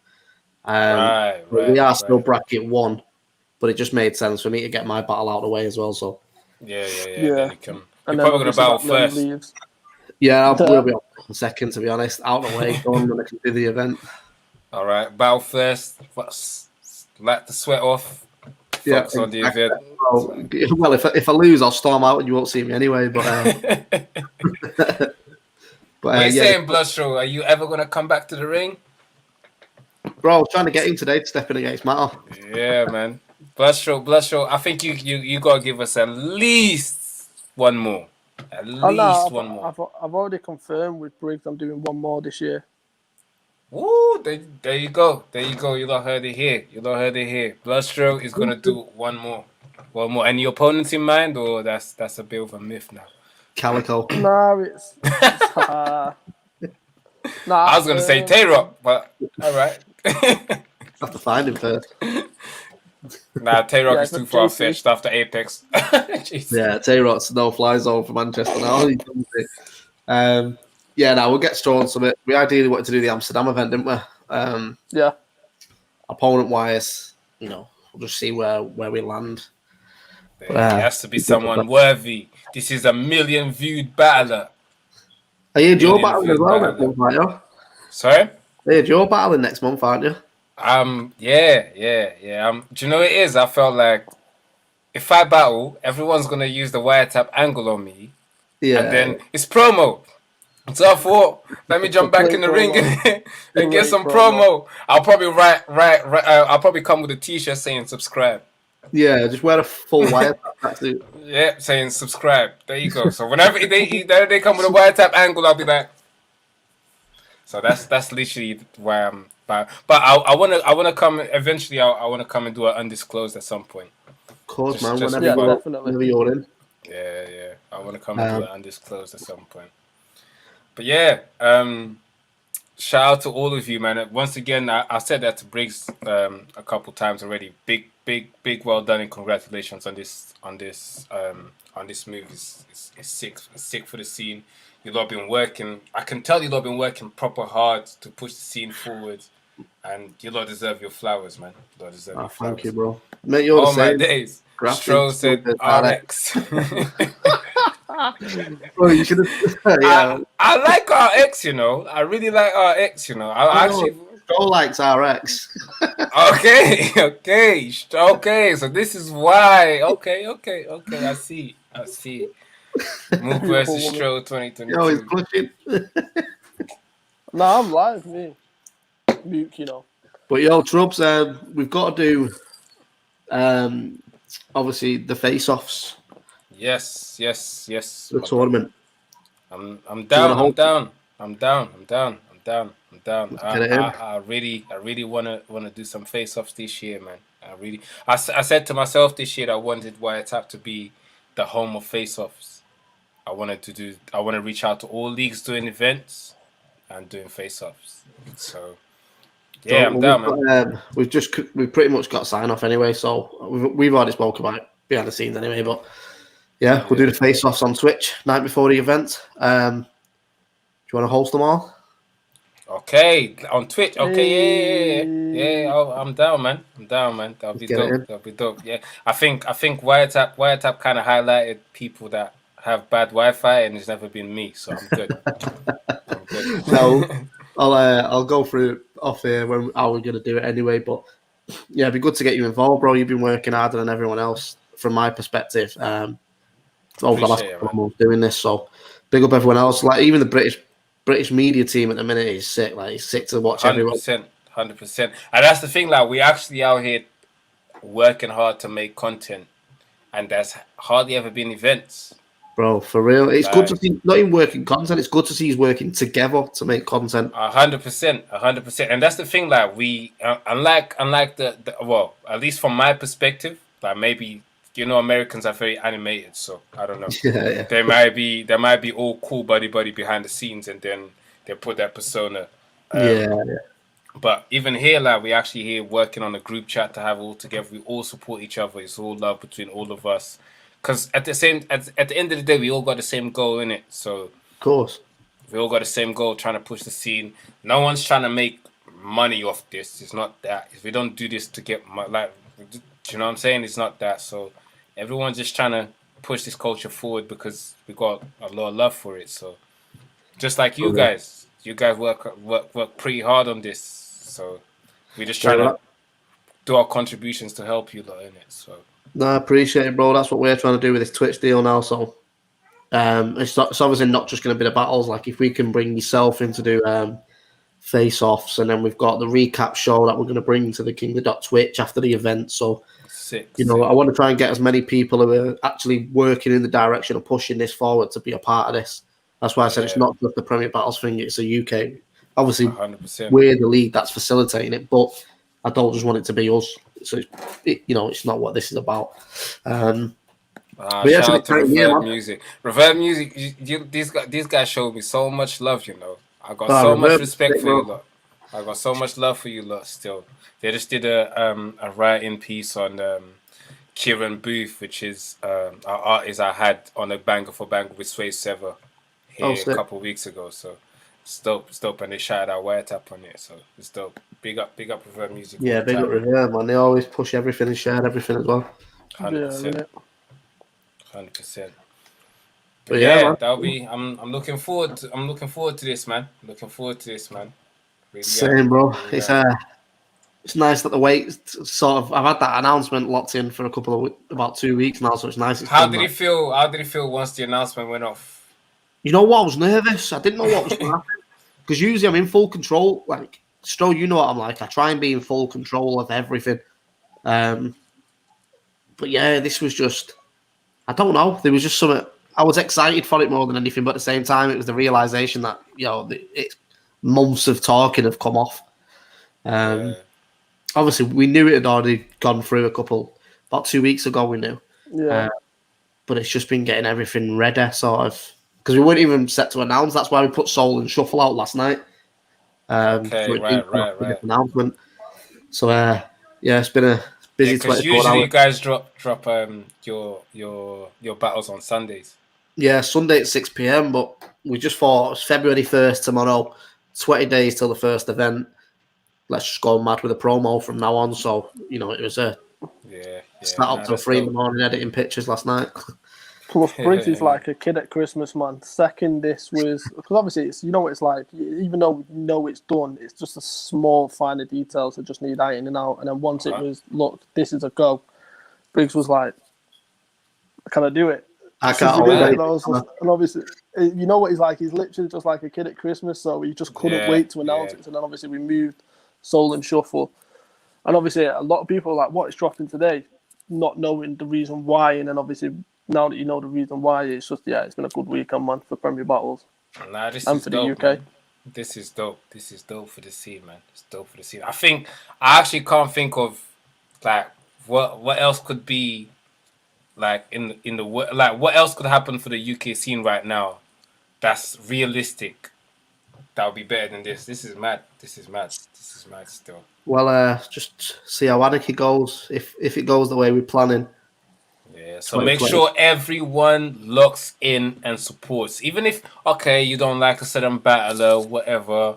We are still bracket one, but it just made sense for me to get my battle out of the way as well. So yeah. You're probably going to battle first. Leaves. Yeah, we'll be on second, to be honest. Out of the way, done, and I can do the event. All right, battle first. Let the sweat off. Focus on the event. Well, if I lose, I'll storm out and you won't see me anyway. But what are you saying, Bloodstro? Are you ever going to come back to the ring? Bro, I was trying to get him today to step in against Matter. Yeah, man. Bloodstro, I think you got to give us at least one more. One more. I've already confirmed with Briggs I'm doing one more this year. Woo! There you go. You lot heard it here. Bloodstro is gonna do one more. Any opponents in mind, or that's a bit of a myth now? Calico. No, it's I was gonna say Tay-Rock, but all right. Have to find him first. Nah, Tay-Rock is too far fetched after Apex. Yeah, Tay-Rock's no fly zone for Manchester now. Yeah, we'll get Straw on some. We ideally wanted to do the Amsterdam event, didn't we? Yeah. Opponent-wise, we'll just see where we land. There has to be someone worthy. This is a million-viewed battler. Are you battling as well next month, aren't you? Sorry? You're battling next month, aren't you? Yeah. Do you know what it is? I felt like if I battle, everyone's going to use the wiretap angle on me. Yeah. And then it's promo. So I thought, let me jump back in the ring and get some promo. I'll probably I'll probably come with a t-shirt saying subscribe. Yeah, just wear a full wiretap tracksuit. Yeah, saying subscribe. There you go. So whenever they come with a wiretap angle, I'll be like. So that's literally where I'm. But I wanna come eventually. I wanna come and do it undisclosed at some point. Of course, man. Whenever you're in. Yeah. I wanna come and do it undisclosed at some point. But yeah, shout out to all of you, man. Once again, I said that to Briggs a couple times already. Big well done and congratulations on this move. It's sick. It's sick for the scene. You lot been working. I can tell you lot been working proper hard to push the scene forward, and you lot deserve your flowers, man. You lot deserve your flowers. Thank you, bro. Mate, you're all my days. Stroll said RX. Well, you should have. I like RX, I really like RX, I actually. Stroll likes RX. Okay. So this is why. Okay. I see. Mook versus Stroll 2022. Yo, he's clutching. No, I'm live, me. Mook, But yo, Trubs, we've got to do obviously the face-offs. Yes. The tournament. I'm down. I really wanna do some face-offs this year, man. I said to myself this year that I wanted Wiretap to be the home of face-offs. I want to reach out to all leagues doing events and doing face-offs. So yeah, I'm down, man. We've pretty much got sign off anyway, so we've already spoke about it behind the scenes anyway. But yeah, we'll do the face-offs on Twitch night before the event. Do you want to host them all? Okay, on Twitch. Okay, yeah. I'm down, man. That'll be dope. Yeah, I think Wiretap kind of highlighted people that have bad Wi-Fi, and it's never been me, so I'm good. No, I'll go through it off here how we're gonna do it anyway. But yeah, it'd be good to get you involved, bro. You've been working harder than everyone else, from my perspective. Over the last couple of months doing this, so big up everyone else. Like even the British media team at the minute is sick. Like he's sick to watch everyone. 100%. And that's the thing. Like we actually out here working hard to make content, and there's hardly ever been events. Bro, for real, it's good to see not even working content. It's good to see he's working together to make content. 100%, and that's the thing. Like we, unlike the well, at least from my perspective, like maybe Americans are very animated, so I don't know. Yeah. They might be all cool buddy behind the scenes, and then they put that persona. Yeah. But even here, like we actually here working on a group chat to have all together. We all support each other. It's all love between all of us. Because at the end of the day, we all got the same goal in it. So of course, we all got the same goal, trying to push the scene. No one's trying to make money off this. It's not that. If we don't do this to get do you know what I'm saying? It's not that. So everyone's just trying to push this culture forward because we got a lot of love for it. So just like you guys work pretty hard on this. So we're just trying to do our contributions to help you lot in it. So. No, I appreciate it, bro. That's what we're trying to do with this Twitch deal now. So it's obviously not just going to be the battles. Like if we can bring yourself in to do face-offs, and then we've got the recap show that we're going to bring to the Twitch after the event. So I want to try and get as many people who are actually working in the direction of pushing this forward to be a part of this. That's why I said it's not just the Premier Battles thing. It's a UK. Obviously, 100%. We're the league that's facilitating it, but I don't just want it to be us. So it's not what this is about. Shout out to Reverb Music. Reverb Music. These guys showed me so much love. I got so much respect for you lot. I got so much love for you lot. Still, they just did a writing piece on Kieran Booth, which is our artist I had on a Banger for Banger with Sway Sever here a couple of weeks ago. So. It's dope, and they shouted out Wiretap on it, so it's dope. Big up Reverb Music. Yeah, big up Reverb, man. They always push everything and share everything as well. 100%. But that'll be. I'm looking forward to this, man. Really, same, bro. Really, it's nice that the wait sort of. I've had that announcement locked in for about 2 weeks now, so it's nice. How did it feel once the announcement went off? You know what? I was nervous. I didn't know what was going to happen. Because usually I'm in full control. Like, Stro, you know what I'm like. I try and be in full control of everything. But yeah, this was just... I don't know. There was just something... I was excited for it more than anything, but at the same time, it was the realisation that, it's months of talking have come off. Obviously, we knew it had already gone through about 2 weeks ago, we knew. Yeah. But it's just been getting everything ready, sort of... Because we weren't even set to announce. That's why we put Soul and Shuffle out last night. Right. Announcement. So it's been a busy 24 hours. Usually you guys drop your battles on Sundays. Yeah, Sunday at 6 p.m. But we just thought it's February 1st tomorrow. 20 days till the first event. Let's just go mad with a promo from now on. So it was a start up till 3 in the morning editing pictures last night. Plus, Briggz is like a kid at Christmas, man. Second, this was... Because obviously, it's what it's like. Even though we know it's done, it's just a small, finer details that just need ironing out. And then once it was, look, this is a go, Briggz was like, can I do it? I can't wait. And obviously, you know what he's like. He's literally just like a kid at Christmas, so he just couldn't wait to announce it. And then obviously we moved Soul and Shuffle. And obviously, a lot of people are like, what, it's dropping today? Not knowing the reason why. And then obviously... Now that you know the reason why, it's just it's been a good weekend, man, for Premier Battles. This and is for dope, the UK. Man. This is dope. This is dope for the scene, man. It's dope for the scene. I actually can't think of like what else could be like in the like what else could happen for the UK scene right now that's realistic that would be better than this. This is mad. This is mad still. Well, just see how Anarchy goes. If it goes the way we're planning. Yeah, so make sure everyone locks in and supports. Even if you don't like a certain battler, whatever,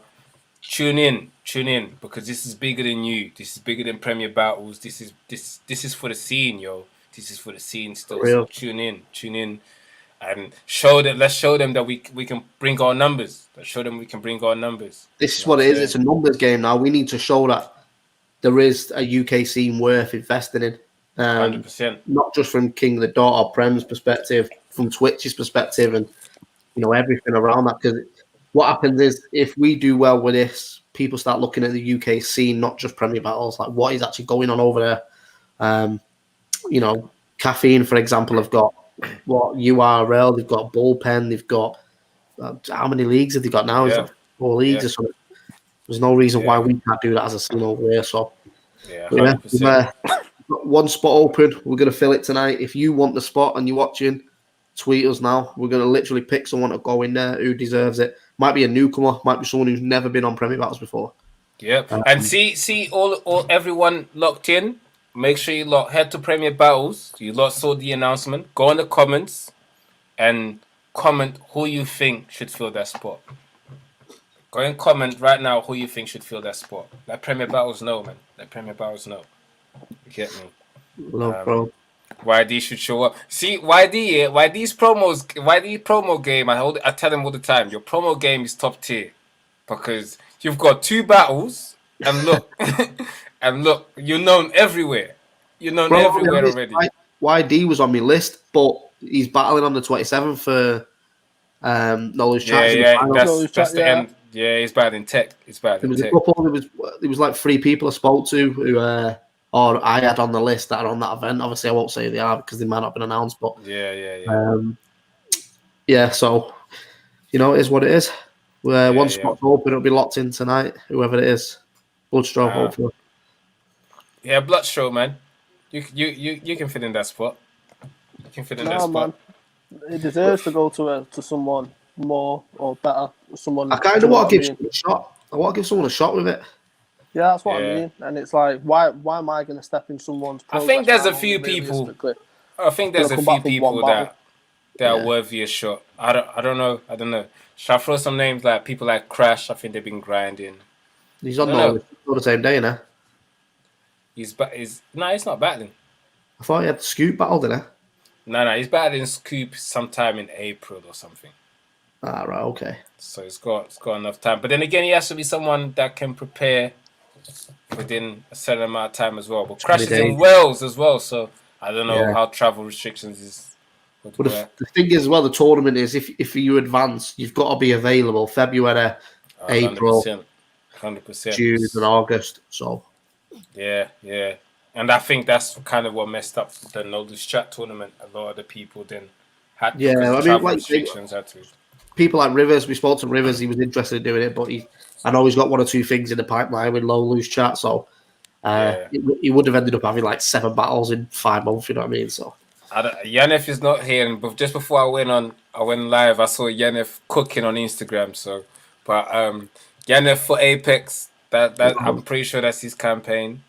tune in because this is bigger than you. This is bigger than Premier Battles. This is for the scene, yo. This is for the scene still. So tune in, and let's show them that we can bring our numbers. Let's show them we can bring our numbers. This is what it is. It's a numbers game now. We need to show that there is a UK scene worth investing in. 100%. Not just from King of the Dot or Prem's perspective, from Twitch's perspective, and everything around that. Because what happens is if we do well with this, people start looking at the UK scene, not just Premier Battles, like what is actually going on over there. Caffeine, for example, have got URL, they've got Bullpen, they've got how many leagues have they got now? Is it 4 leagues or something? There's no reason why we can't do that as a scene over here. So we've got one spot open. We're going to fill it tonight. If you want the spot and you're watching, tweet us now. We're going to literally pick someone to go in there who deserves it. Might be a newcomer, might be someone who's never been on Premier Battles before. Yep. And see all everyone locked in. Make sure you head to Premier Battles. You lot saw the announcement. Go in the comments and comment who you think should fill that spot. Go and comment right now who you think should fill that spot. Let Premier Battles know, man. Let Premier Battles know. You get me? Love, bro. YD should show up. See, YD promo game, I tell him all the time, your promo game is top tier. Because you've got 2 battles, and look, you're known everywhere. You're known everywhere already. YD was on my list, but he's battling on the 27th for Knowledge Chat. That's the end. Yeah, he's bad in tech. There was like 3 people I spoke to who or I had on the list that are on that event. Obviously, I won't say they are because they might not have been announced. But so it is what it is. One spot's open, it'll be locked in tonight. Whoever it is, Bloodstro, hopefully. Yeah, Bloodstro, man. You can fit in that spot. You can fit in that spot. Man. It deserves to go to someone more or better. Someone. I kind of want to give someone a shot. I want to give someone a shot with it. Yeah, that's what I mean. And it's like, why am I going to step in someone's? I think there's a few people. I think there's a few people that are worthy a shot. I don't know. Shall I throw some names like people like Crash? I think they've been grinding. He's on the same day, now. He's not battling. I thought he had Scoop battle, didn't he? No, he's battling Scoop sometime in April or something. Ah, right, okay. So it's got enough time. But then again, he has to be someone that can prepare within a certain amount of time as well. But Crash is in Wales as well, so I don't know how travel restrictions is. But the thing is, the tournament is if you advance, you've got to be available February, April, 100%. June and August. So yeah. And I think that's kind of what messed up the Knowledge Chat tournament. A lot of the people then had restrictions had to. People like Rivers, we spoke to Rivers, he was interested in doing it, but I know he's got 1 or 2 things in the pipeline with low loose chat, so he would have ended up having like 7 battles in 5 months, you know what I mean? So Yanef is not here, and just before I went live, I saw Yanef cooking on Instagram. So, but Yanef for Apex, that I'm pretty sure that's his campaign.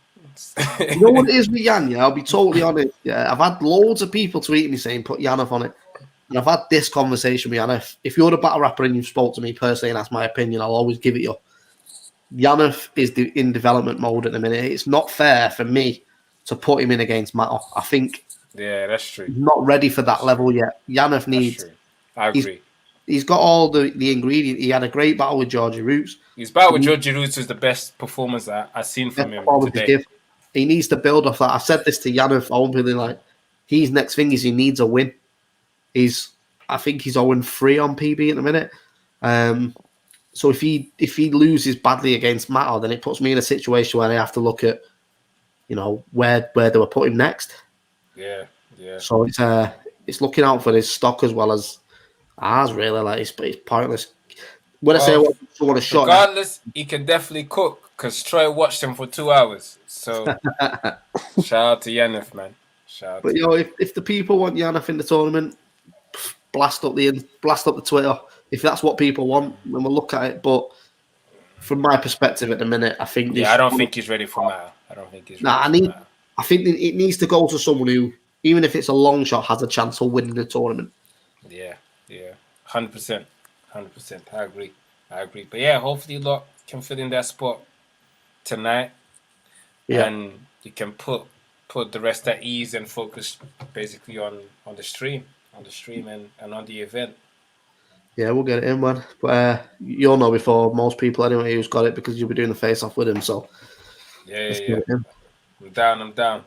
You know what it is with Yan? Yeah, I'll be totally honest. Yeah, I've had loads of people tweeting me saying put Yanef on it. And I've had this conversation with Yanef. If you're the battle rapper and you spoke to me personally and asked my opinion, I'll always give it you. Yanef is in development mode at the minute. It's not fair for me to put him in against Mato. I think that's true. He's not ready for that level yet. Yanef needs. I agree. He's got all the ingredients. He had a great battle with Georgie Roots. His battle with Georgie Roots was the best performance that I've seen from him today. He needs to build off that. I said this to Yanef openly, like, his next thing is he needs a win. I think he's 0-3 on PB at the minute. So if he loses badly against Mato, then it puts me in a situation where I have to look at, where they were put him next. Yeah. So it's looking out for his stock as well as ours, really. Like it's pointless. When I say I want a shot, regardless, he can definitely cook because Troy watched him for 2 hours. So shout out to Yanef, man. Shout out But to you know, if the people want Yannick in the tournament, blast up the Twitter. If that's what people want, then we'll look at it. But from my perspective at the minute, I think Yeah, I don't think he's ready for Mao. I don't think he's ready for Mao. I think it needs to go to someone who, even if it's a long shot, has a chance of winning the tournament. Yeah, 100%. I agree. But yeah, hopefully you lot can fit in that spot tonight. Yeah. And you can put the rest at ease and focus basically on the stream and on the event. Yeah, we'll get it in, man. But you'll know before most people anyway who's got it because you'll be doing the face-off with him. So yeah. I'm down.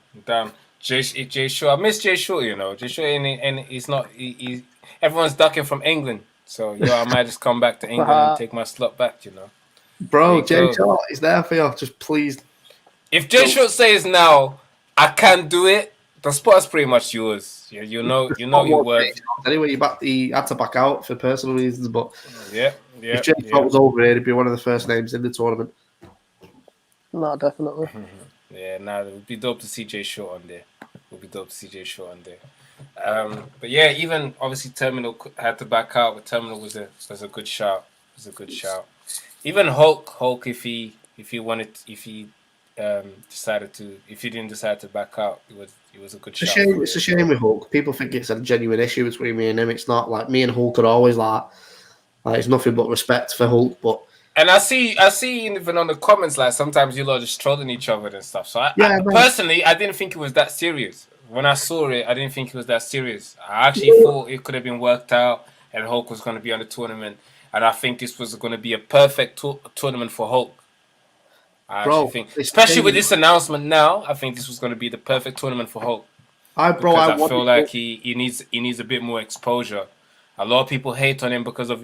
Jay Shaw, I miss Jay Shaw. You know, Jay Shaw, and he's not. Everyone's ducking from England, so I might just come back to England and take my slot back. You know, bro, Jay Shaw is there for you. Just please. If Jay Shaw says now, I can't do it. The spot's pretty much yours. You know your worth. Anyway, he had to back out for personal reasons, but yeah. If Jay Shaw was over here, he'd be one of the first names in the tournament. No, definitely. Yeah, it would be dope to see Jay Shaw on there. But yeah, even obviously Terminal had to back out, but Terminal was a good shout. Even Hulk, if he didn't decide to back out, it was a good shout. It's a shame with Hulk. People think it's a genuine issue between me and him. It's not. Like, me and Hulk are always like it's nothing but respect for Hulk. But and I see even on the comments, like, sometimes you lot are just trolling each other and stuff. So I personally, I didn't think it was that serious. When I saw it, I didn't think it was that serious. I actually thought it could have been worked out and Hulk was going to be on the tournament. And I think this was going to be a perfect tournament for Hulk. I actually think, especially with this announcement now, I think this was going to be the perfect tournament for Hulk. I feel like he needs a bit more exposure. A lot of people hate on him because of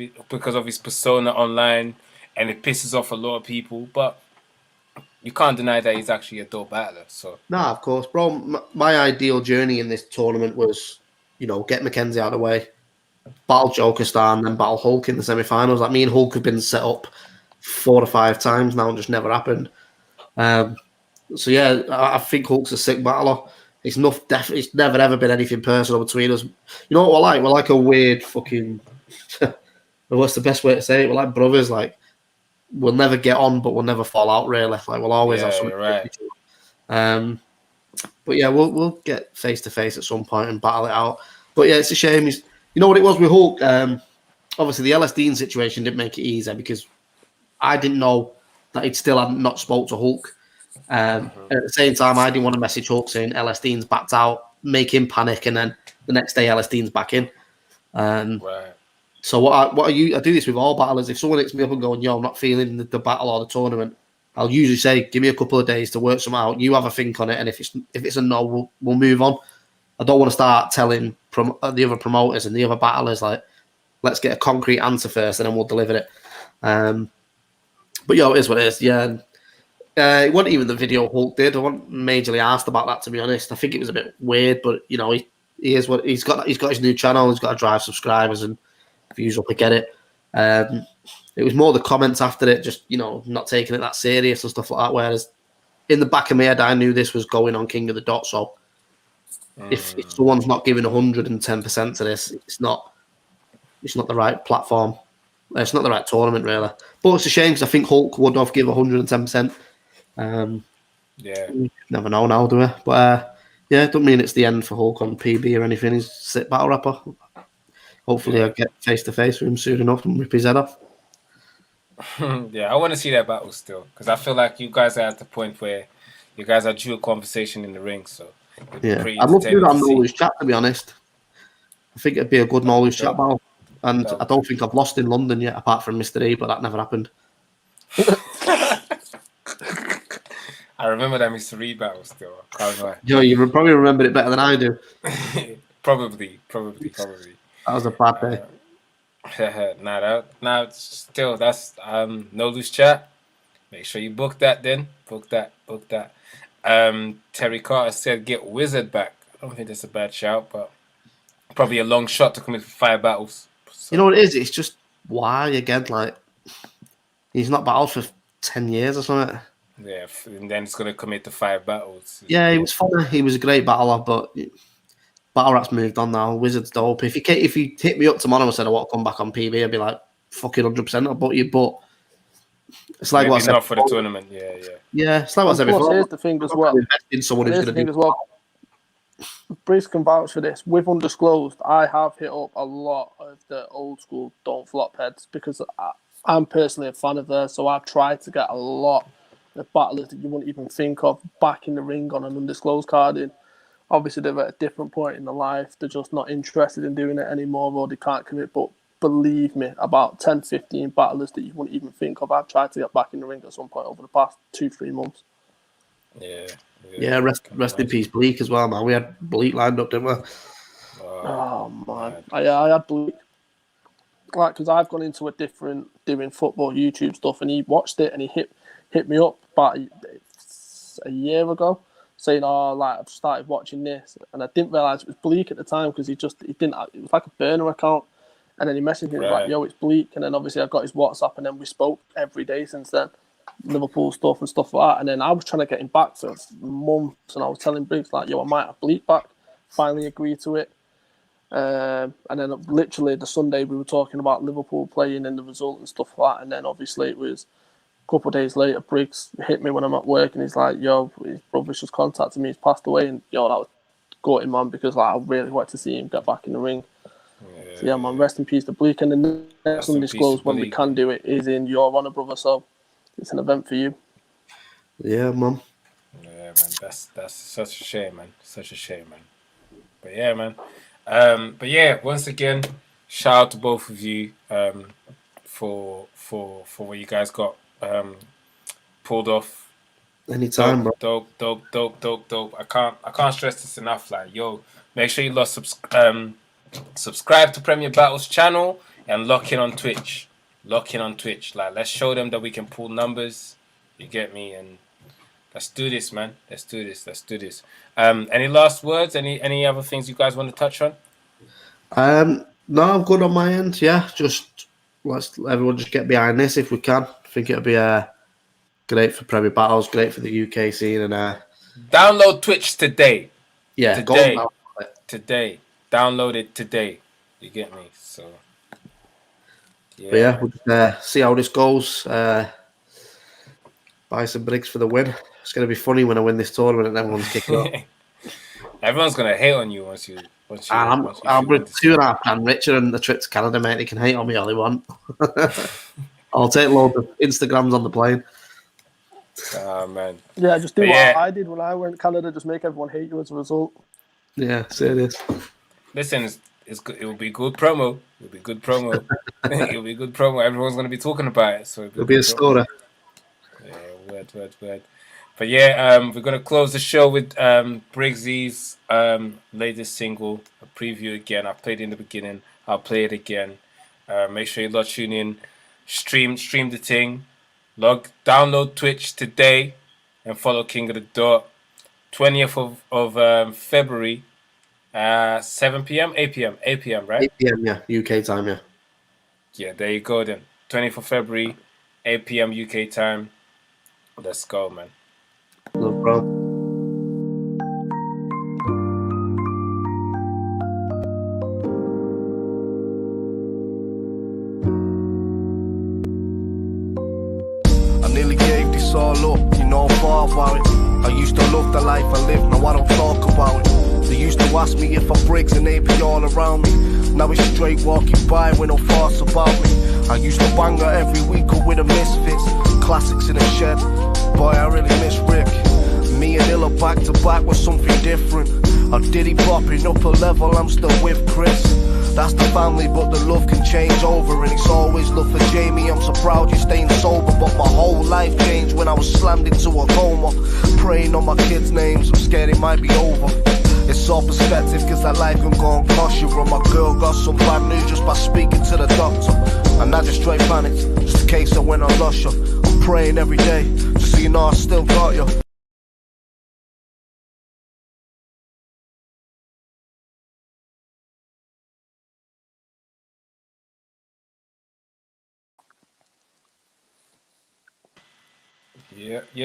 his persona online, and it pisses off a lot of people. But you can't deny that he's actually a dope battler. So of course, bro. My ideal journey in this tournament was, get Mackenzie out of the way, battle Joker Star, and then battle Hulk in the semi-finals. Like, me and Hulk have been set up 4 or 5 times now and just never happened. So yeah, I think Hulk's a sick battler. It's never ever been anything personal between us. You know what we're like? We're like a weird fucking. What's the best way to say it? We're like brothers. Like, we'll never get on, but we'll never fall out. Really, like, we'll always have something. Right. But yeah, we'll get face to face at some point and battle it out. But yeah, it's a shame. You know what it was with Hulk? Obviously, the LS Dean situation didn't make it easier because I didn't know that he'd still had not spoke to Hulk. At the same time, I didn't want to message Hulk saying LS Dean's backed out, make him panic, and then the next day LS Dean's back in. Right. So what I do this with all battlers. If someone hits me up and going, "Yo, I'm not feeling the battle or the tournament," I'll usually say, "Give me a couple of days to work something out. You have a think on it, and if it's a no, we'll move on." I don't want to start telling the other promoters and the other battlers, like, let's get a concrete answer first, and then we'll deliver it. But it is what it is. Yeah. It wasn't even the video Hulk did. I wasn't majorly asked about that, to be honest. I think it was a bit weird, but he is what he's got. He's got his new channel. He's got to drive subscribers and views up. I get it. It was more the comments after it, just not taking it that serious and stuff like that. Whereas in the back of my head, I knew this was going on King of the Dot. So if someone's not giving 110% to this, it's not the right platform. It's not the right tournament, really. But it's a shame because I think Hulk would have given 110%. Yeah. Never know now, do we? But yeah, it doesn't mean it's the end for Hulk on PB or anything. He's a sick battle rapper. Hopefully I'll get face to face with him soon enough and rip his head off. Yeah, I want to see that battle still, because I feel like you guys are at the point where you guys are due a conversation in the ring. So yeah, I'd love to do that on No Lose Chat, to be honest. I think it'd be a good No Lose Chat battle. And I don't think I've lost in London yet, apart from Mr. E, but that never happened. I remember that Mr. E battle still. I can't lie. Joe, you probably remember it better than I do. Probably. That was a bad day. Still, that's No Loose Chat. Make sure you book that then. Book that. Terry Carter said get Wizard back. I don't think that's a bad shout, but probably a long shot to commit for 5 battles. So. You know what it is? It's just why again, like, he's not battled for 10 years or something. Yeah, and then it's going to commit to 5 battles. Yeah, he was funny. He was a great battler, but battle rap's moved on now. Wizard's dope. If you hit me up tomorrow and said I want to come back on PB, I'd be like, fucking 100%. I'll book you. But it's like Maybe what I said not for the before. tournament. Yeah. Yeah, it's like what I said Plus, before. here's the thing as well. In someone who's Here's the going thing to as do. well. Briggz can vouch for this. With Undisclosed, I have hit up a lot of the old school Don't Flop heads because I'm personally a fan of theirs, so I've tried to get a lot of battlers that you wouldn't even think of back in the ring on an Undisclosed card. In. Obviously, they're at a different point in their life. They're just not interested in doing it anymore, or they can't commit. But believe me, about 10, 15 battlers that you wouldn't even think of, I've tried to get back in the ring at some point over the past 2-3 months. Yeah, rest in peace, Bleak as well, man. We had Bleak lined up, didn't we? Oh man, I had Bleak. Like, because I've gone into a different doing football YouTube stuff, and he watched it and he hit me up about a year ago, saying, "Oh, like I've started watching this," and I didn't realize it was Bleak at the time because he didn't. It was like a burner account, and then he messaged me like, "Yo, it's Bleak," and then obviously I got his WhatsApp, and then we spoke every day since then, Liverpool stuff and stuff like that. And then I was trying to get him back for months, and I was telling Briggs like, "Yo, I might have Bleak back." Finally agreed to it. And then literally the Sunday we were talking about Liverpool playing and the result and stuff like that. And then obviously it was a couple of days later, Briggs hit me when I'm at work and he's like, "Yo, his brother's just contacted me, he's passed away." And that was gutting, man, because like I really wanted to see him get back in the ring. So yeah, man, rest in peace to Bleak. And the next Undisclosed when we can do it is in your honour, brother. So it's an event for you. Yeah, man. Yeah, man. That's such a shame, man. Such a shame, man. But yeah, man. But yeah, once again, shout out to both of you for what you guys got pulled off. Anytime, bro. Dope. I can't stress this enough. Like, yo, make sure you subscribe to Premier Battles channel and lock in on Twitch. Like, let's show them that we can pull numbers. You get me? And let's do this, man. Let's do this. Any last words? Any other things you guys want to touch on? No, I'm good on my end. Yeah, just let's everyone just get behind this if we can. I think it'll be great for Premier Battles, great for the UK scene, and download Twitch today. Yeah, today. Download it today. You get me? So yeah, we'll just, see how this goes. Bison Briggz for the win. It's going to be funny when I win this tournament and everyone's kicking off. Everyone's going to hate on you once you. I'm 2.5 grand richer than the trip to Canada, mate. They can hate on me all they want. I'll take loads of Instagrams on the plane. Oh, man. Yeah, just do what I did when I went to Canada. Just make everyone hate you as a result. Yeah, say this. Listen, it's good. It will be good promo. It'll be good promo. Everyone's going to be talking about it. So it'll be a scorer. Yeah, word. But yeah, we're going to close the show with Briggsy's latest single, a preview again. I played it in the beginning. I'll play it again. Make sure you lot tune in. Stream the thing. Download Twitch today and follow King of the Dot. 20th of February, 7 p.m., 8 p.m., 8 p.m., right? 8 p.m., yeah, UK time, yeah. Yeah, there you go then. 20th of February, 8 p.m. UK time. Let's go, man. No problem. I nearly gave this all up, you know far about it. I used to love the life I live, now I don't talk about it. They used to ask me if I'm Briggs and they be all around me. Now it's straight walking by with no fuss about me. I used to bang her every week with the misfits, classics in the shed. Boy, I really miss Rick. Me and Illa back to back was something different. Or Diddy popping up a level, I'm still with Chris. That's the family, but the love can change over. And it's always love for Jamie, I'm so proud you're staying sober. But my whole life changed when I was slammed into a coma. Praying on my kids' names, I'm scared it might be over. It's all perspective, cause that life can go and cost you. And my girl got some bad news just by speaking to the doctor. And I just straight panicked, just in case I went and lost you. I'm praying every day, just so you know I still got you. Yeah.